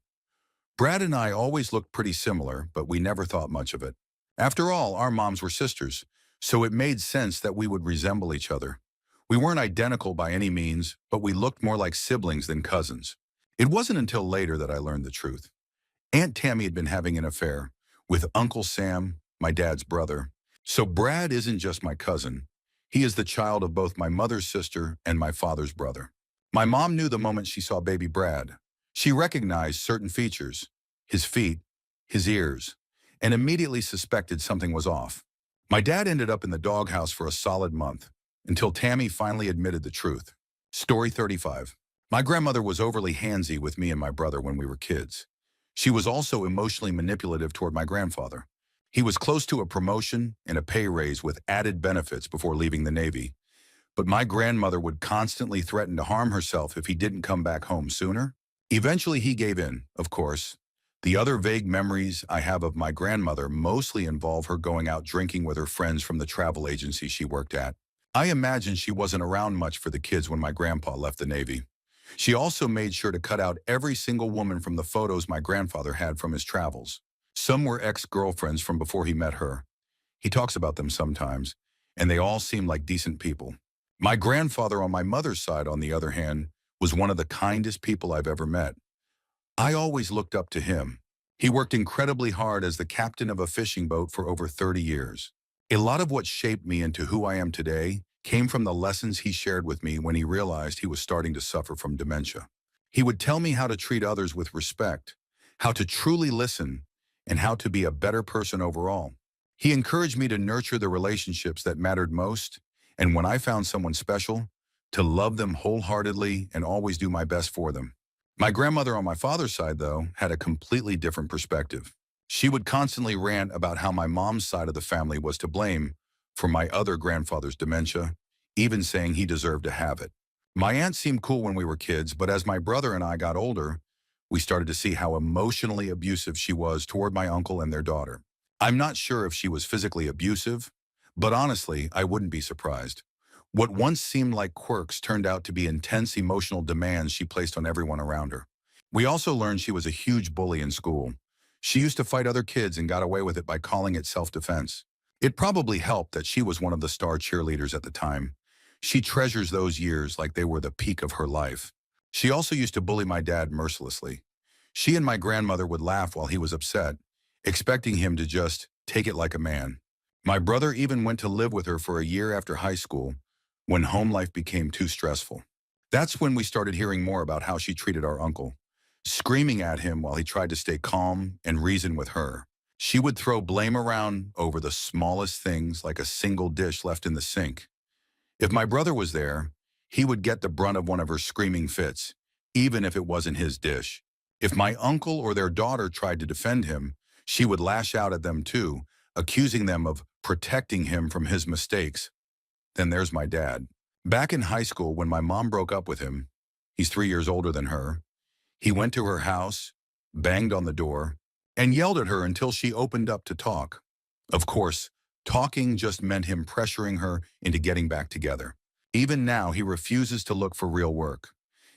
Brad and I always looked pretty similar, but we never thought much of it. After all, our moms were sisters, so it made sense that we would resemble each other. We weren't identical by any means, but we looked more like siblings than cousins. It wasn't until later that I learned the truth. Aunt Tammy had been having an affair with Uncle Sam, my dad's brother. So Brad isn't just my cousin. He is the child of both my mother's sister and my father's brother. My mom knew the moment she saw baby Brad. She recognized certain features, his feet, his ears, and immediately suspected something was off. My dad ended up in the doghouse for a solid month, until Tammy finally admitted the truth. Story 35. My grandmother was overly handsy with me and my brother when we were kids. She was also emotionally manipulative toward my grandfather. He was close to a promotion and a pay raise with added benefits before leaving the Navy. but my grandmother would constantly threaten to harm herself if he didn't come back home sooner. Eventually, he gave in, of course. The other vague memories I have of my grandmother mostly involve her going out drinking with her friends from the travel agency she worked at. I imagine she wasn't around much for the kids when my grandpa left the Navy. She also made sure to cut out every single woman from the photos my grandfather had from his travels. Some were ex-girlfriends from before he met her. He talks about them sometimes, and they all seem like decent people. My grandfather on my mother's side, on the other hand, was one of the kindest people I've ever met. I always looked up to him. He worked incredibly hard as the captain of a fishing boat for over 30 years. A lot of what shaped me into who I am today came from the lessons he shared with me when he realized he was starting to suffer from dementia. He would tell me how to treat others with respect, how to truly listen, and how to be a better person overall. He encouraged me to nurture the relationships that mattered most, and when I found someone special, to love them wholeheartedly and always do my best for them. My grandmother on my father's side, though, had a completely different perspective. She would constantly rant about how my mom's side of the family was to blame for my other grandfather's dementia, even saying he deserved to have it. My aunt seemed cool when we were kids, but as my brother and I got older, we started to see how emotionally abusive she was toward my uncle and their daughter. I'm not sure if she was physically abusive, but honestly, I wouldn't be surprised. What once seemed like quirks turned out to be intense emotional demands she placed on everyone around her. We also learned she was a huge bully in school. She used to fight other kids and got away with it by calling it self-defense. It probably helped that she was one of the star cheerleaders at the time. She treasures those years like they were the peak of her life. She also used to bully my dad mercilessly. She and my grandmother would laugh while he was upset, expecting him to just take it like a man. My brother even went to live with her for a year after high school, when home life became too stressful. That's when we started hearing more about how she treated our uncle, screaming at him while he tried to stay calm and reason with her. She would throw blame around over the smallest things, like a single dish left in the sink. If my brother was there, he would get the brunt of one of her screaming fits, even if it wasn't his dish. If my uncle or their daughter tried to defend him, she would lash out at them too, accusing them of protecting him from his mistakes. Then there's my dad. Back in high school, when my mom broke up with him, he's 3 years older than her, he went to her house, banged on the door, and yelled at her until she opened up to talk. Of course, talking just meant him pressuring her into getting back together. Even now, he refuses to look for real work.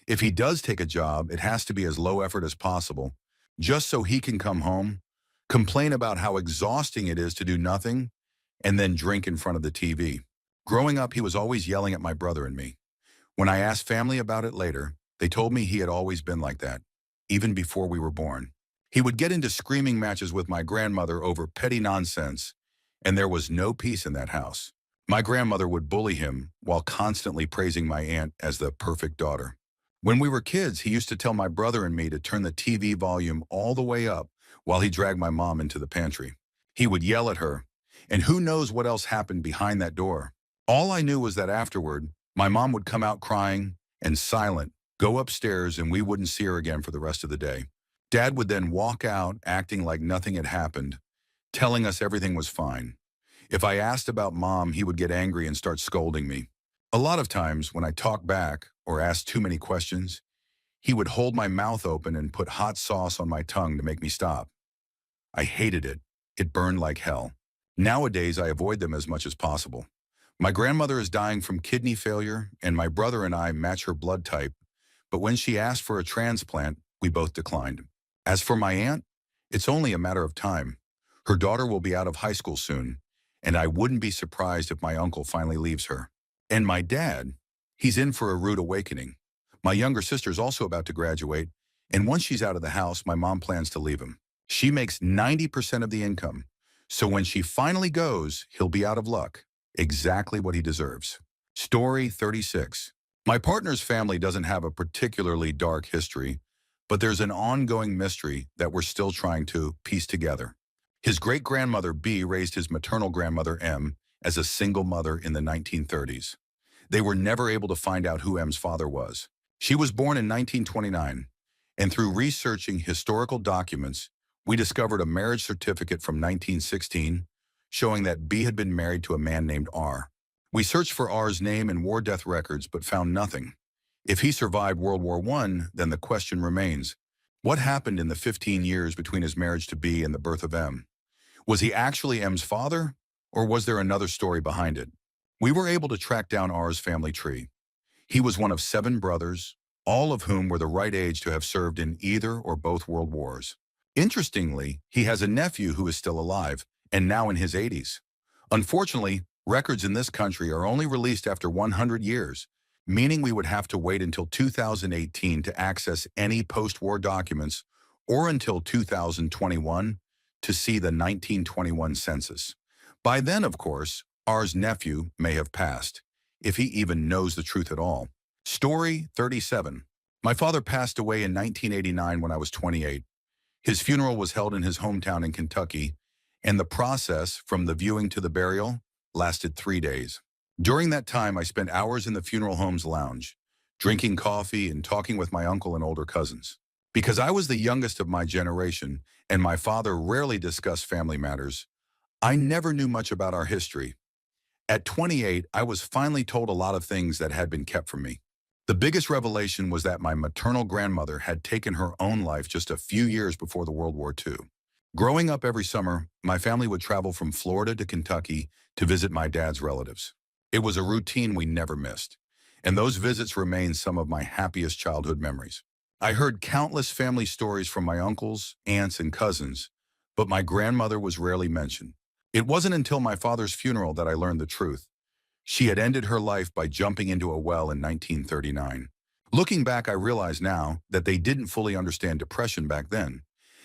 If he does take a job, it has to be as low effort as possible, just so he can come home, complain about how exhausting it is to do nothing, and then drink in front of the TV. Growing up, he was always yelling at my brother and me. When I asked family about it later, they told me he had always been like that, even before we were born. He would get into screaming matches with my grandmother over petty nonsense, and there was no peace in that house. My grandmother would bully him while constantly praising my aunt as the perfect daughter. When we were kids, he used to tell my brother and me to turn the TV volume all the way up while he dragged my mom into the pantry. He would yell at her, and who knows what else happened behind that door. All I knew was that afterward, my mom would come out crying and silent, go upstairs, and we wouldn't see her again for the rest of the day. Dad would then walk out acting like nothing had happened, telling us everything was fine. If I asked about mom, he would get angry and start scolding me. A lot of times, when I talked back or asked too many questions, he would hold my mouth open and put hot sauce on my tongue to make me stop. I hated it. It burned like hell. Nowadays, I avoid them as much as possible. My grandmother is dying from kidney failure, and my brother and I match her blood type, but when she asked for a transplant, we both declined. As for my aunt, it's only a matter of time. Her daughter will be out of high school soon, and I wouldn't be surprised if my uncle finally leaves her. And my dad, he's in for a rude awakening. My younger sister's also about to graduate, and once she's out of the house, my mom plans to leave him. She makes 90% of the income, so when she finally goes, he'll be out of luck. Exactly what he deserves. Story 36. My partner's family doesn't have a particularly dark history, but there's an ongoing mystery that we're still trying to piece together. His great-grandmother B raised his maternal grandmother M as a single mother in the 1930s. They were never able to find out who M's father was. She was born in 1929, and through researching historical documents, we discovered a marriage certificate from 1916 showing that B had been married to a man named R. We searched for R's name in war death records but found nothing. If he survived World War I, then the question remains, what happened in the 15 years between his marriage to B and the birth of M? Was he actually M's father, or was there another story behind it? We were able to track down R's family tree. He was one of 7 brothers, all of whom were the right age to have served in either or both world wars. Interestingly, he has a nephew who is still alive, and now in his 80s. Unfortunately, records in this country are only released after 100 years, meaning we would have to wait until 2018 to access any post-war documents or until 2021 to see the 1921 census. By then, of course, R's nephew may have passed, if he even knows the truth at all. Story 37. My father passed away in 1989 when I was 28. His funeral was held in his hometown in Kentucky, and the process, from the viewing to the burial, lasted 3 days. During that time, I spent hours in the funeral home's lounge, drinking coffee and talking with my uncle and older cousins. Because I was the youngest of my generation, and my father rarely discussed family matters, I never knew much about our history. At 28, I was finally told a lot of things that had been kept from me. The biggest revelation was that my maternal grandmother had taken her own life just a few years before the World War II. Growing up every summer, my family would travel from Florida to Kentucky to visit my dad's relatives. It was a routine we never missed, and those visits remain some of my happiest childhood memories. I heard countless family stories from my uncles, aunts, and cousins, but my grandmother was rarely mentioned. It wasn't until my father's funeral that I learned the truth. She had ended her life by jumping into a well in 1939. Looking back, I realize now that they didn't fully understand depression back then,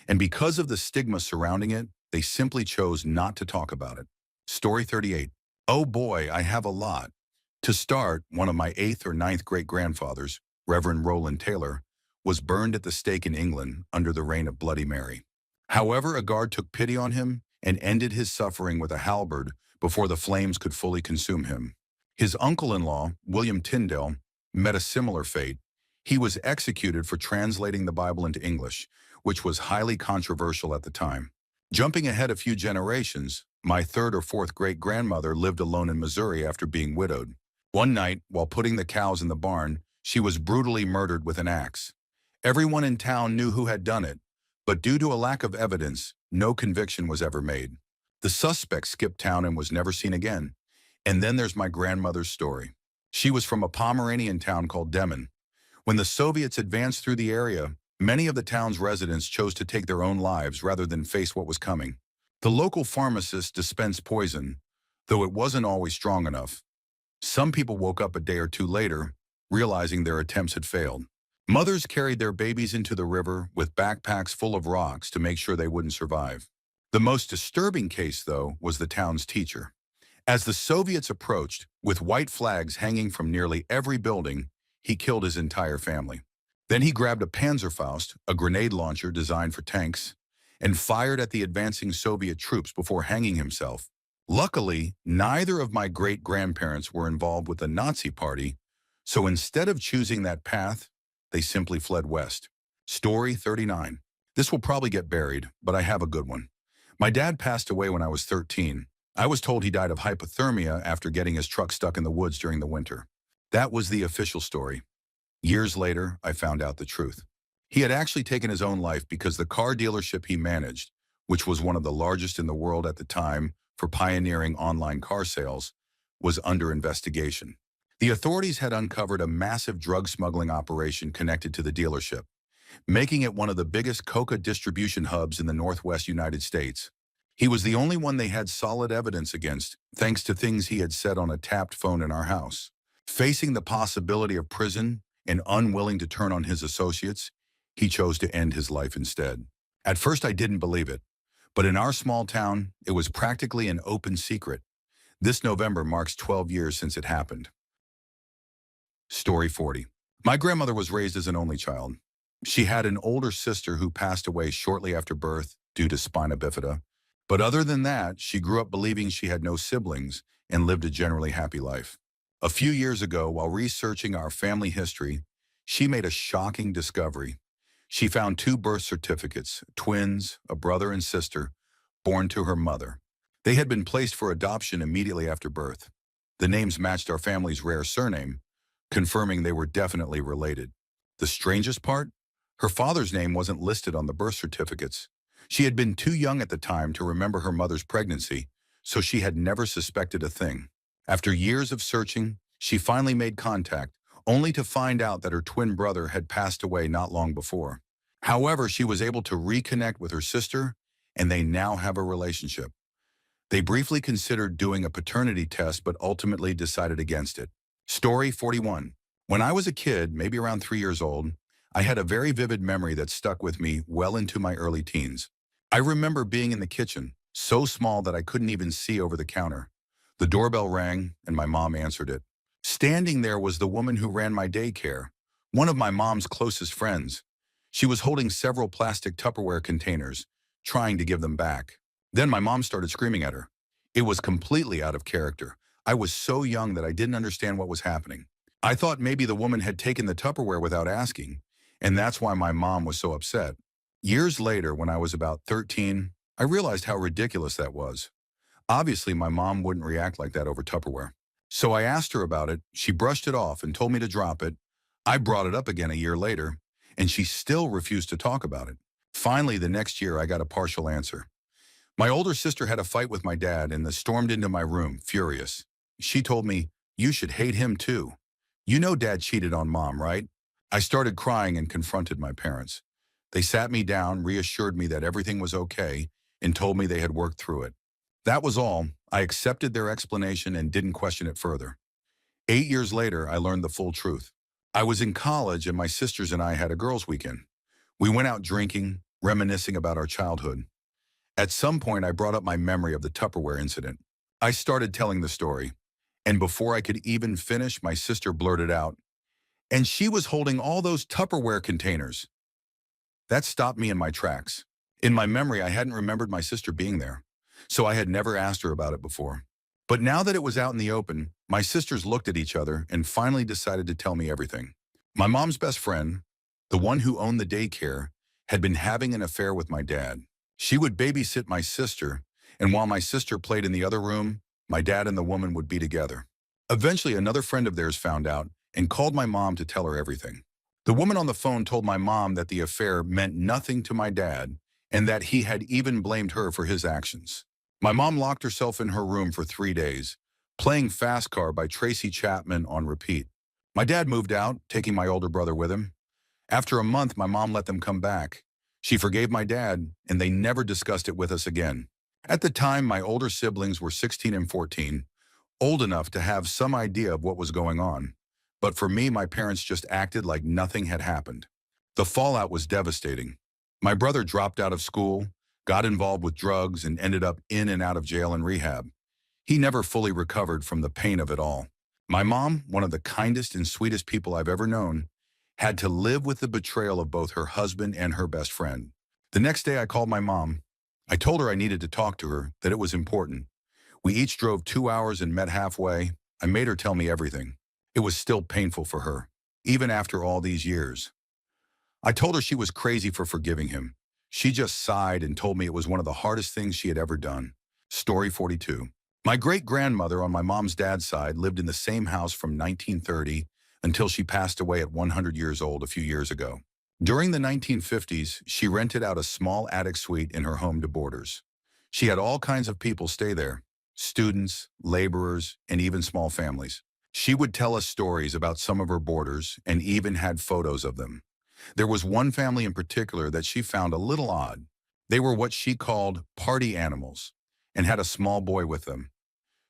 and because of the stigma surrounding it, they simply chose not to talk about it. Story 38. Oh boy, I have a lot. To start, one of my 8th or 9th great-grandfathers, Reverend Roland Taylor, was burned at the stake in England under the reign of Bloody Mary. However, a guard took pity on him and ended his suffering with a halberd before the flames could fully consume him. His uncle-in-law, William Tyndale, met a similar fate. He was executed for translating the Bible into English, which was highly controversial at the time. Jumping ahead a few generations, my 3rd or 4th great-grandmother lived alone in Missouri after being widowed. One night, while putting the cows in the barn, she was brutally murdered with an axe. Everyone in town knew who had done it, but due to a lack of evidence, no conviction was ever made. The suspect skipped town and was never seen again. And then there's my grandmother's story. She was from a Pomeranian town called Demmin. When the Soviets advanced through the area, many of the town's residents chose to take their own lives rather than face what was coming. The local pharmacist dispensed poison, though it wasn't always strong enough. Some people woke up a day or two later, realizing their attempts had failed. Mothers carried their babies into the river with backpacks full of rocks to make sure they wouldn't survive. The most disturbing case, though, was the town's teacher. As the Soviets approached, with white flags hanging from nearly every building, he killed his entire family. Then he grabbed a Panzerfaust, a grenade launcher designed for tanks, and fired at the advancing Soviet troops before hanging himself. Luckily, neither of my great-grandparents were involved with the Nazi Party, so instead of choosing that path, they simply fled west. Story 39. This will probably get buried, but I have a good one. My dad passed away when I was 13. I was told he died of hypothermia after getting his truck stuck in the woods during the winter. That was the official story. Years later, I found out the truth. He had actually taken his own life because the car dealership he managed, which was one of the largest in the world at the time for pioneering online car sales, was under investigation. The authorities had uncovered a massive drug smuggling operation connected to the dealership, making it one of the biggest coca distribution hubs in the Northwest United States. He was the only one they had solid evidence against, thanks to things he had said on a tapped phone in our house. Facing the possibility of prison and unwilling to turn on his associates, he chose to end his life instead. At first, I didn't believe it, but in our small town, it was practically an open secret. This November marks 12 years since it happened. Story 40. My grandmother was raised as an only child. She had an older sister who passed away shortly after birth due to spina bifida. But other than that, she grew up believing she had no siblings and lived a generally happy life. A few years ago, while researching our family history, she made a shocking discovery. She found 2 birth certificates, twins, a brother and sister, born to her mother. They had been placed for adoption immediately after birth. The names matched our family's rare surname, confirming they were definitely related. The strangest part? Her father's name wasn't listed on the birth certificates. She had been too young at the time to remember her mother's pregnancy, so she had never suspected a thing. After years of searching, she finally made contact, only to find out that her twin brother had passed away not long before. However, she was able to reconnect with her sister, and they now have a relationship. They briefly considered doing a paternity test but ultimately decided against it. Story 41. When I was a kid, maybe around 3 years old, I had a very vivid memory that stuck with me well into my early teens. I remember being in the kitchen, so small that I couldn't even see over the counter. The doorbell rang, and my mom answered it. Standing there was the woman who ran my daycare, one of my mom's closest friends. She was holding several plastic Tupperware containers, trying to give them back. Then my mom started screaming at her. It was completely out of character. I was so young that I didn't understand what was happening. I thought maybe the woman had taken the Tupperware without asking, and that's why my mom was so upset. Years later, when I was about 13, I realized how ridiculous that was. Obviously, my mom wouldn't react like that over Tupperware. So I asked her about it, she brushed it off and told me to drop it. I brought it up again a year later, and she still refused to talk about it. Finally, the next year, I got a partial answer. My older sister had a fight with my dad and stormed into my room, furious. She told me, "You should hate him too. You know Dad cheated on Mom, right?" I started crying and confronted my parents. They sat me down, reassured me that everything was okay, and told me they had worked through it. That was all. I accepted their explanation and didn't question it further. 8 years later, I learned the full truth. I was in college and my sisters and I had a girls' weekend. We went out drinking, reminiscing about our childhood. At some point, I brought up my memory of the Tupperware incident. I started telling the story, and before I could even finish, my sister blurted out, "And she was holding all those Tupperware containers." That stopped me in my tracks. In my memory, I hadn't remembered my sister being there, so I had never asked her about it before. But now that it was out in the open, my sisters looked at each other and finally decided to tell me everything. My mom's best friend, the one who owned the daycare, had been having an affair with my dad. She would babysit my sister, and while my sister played in the other room, my dad and the woman would be together. Eventually, another friend of theirs found out and called my mom to tell her everything. The woman on the phone told my mom that the affair meant nothing to my dad and that he had even blamed her for his actions. My mom locked herself in her room for 3 days, playing Fast Car by Tracy Chapman on repeat. My dad moved out, taking my older brother with him. After a month, my mom let them come back. She forgave my dad, and they never discussed it with us again. At the time, my older siblings were 16 and 14, old enough to have some idea of what was going on. But for me, my parents just acted like nothing had happened. The fallout was devastating. My brother dropped out of school, got involved with drugs, and ended up in and out of jail and rehab. He never fully recovered from the pain of it all. My mom, one of the kindest and sweetest people I've ever known, had to live with the betrayal of both her husband and her best friend. The next day, I called my mom. I told her I needed to talk to her, that it was important. We each drove 2 hours and met halfway. I made her tell me everything. It was still painful for her, even after all these years. I told her she was crazy for forgiving him. She just sighed and told me it was one of the hardest things she had ever done. Story 42. My great-grandmother on my mom's dad's side lived in the same house from 1930 until she passed away at 100 years old a few years ago. During the 1950s, she rented out a small attic suite in her home to boarders. She had all kinds of people stay there, students, laborers, and even small families. She would tell us stories about some of her boarders and even had photos of them. There was one family in particular that she found a little odd. They were what she called party animals and had a small boy with them.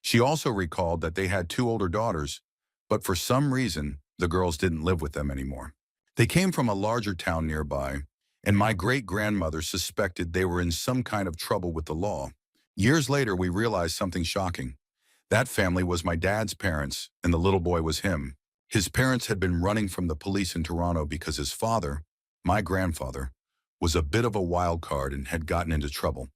She also recalled that they had 2 older daughters, but for some reason, the girls didn't live with them anymore. They came from a larger town nearby, and my great-grandmother suspected they were in some kind of trouble with the law. Years later, we realized something shocking. That family was my dad's parents, and the little boy was him. His parents had been running from the police in Toronto because his father, my grandfather, was a bit of a wild card and had gotten into trouble.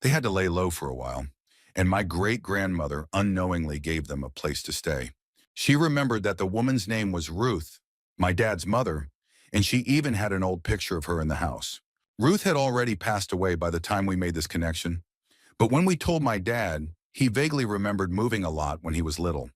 They had to lay low for a while, and my great-grandmother unknowingly gave them a place to stay. She remembered that the woman's name was Ruth, my dad's mother, and she even had an old picture of her in the house. Ruth had already passed away by the time we made this connection, but when we told my dad, he vaguely remembered moving a lot when he was little.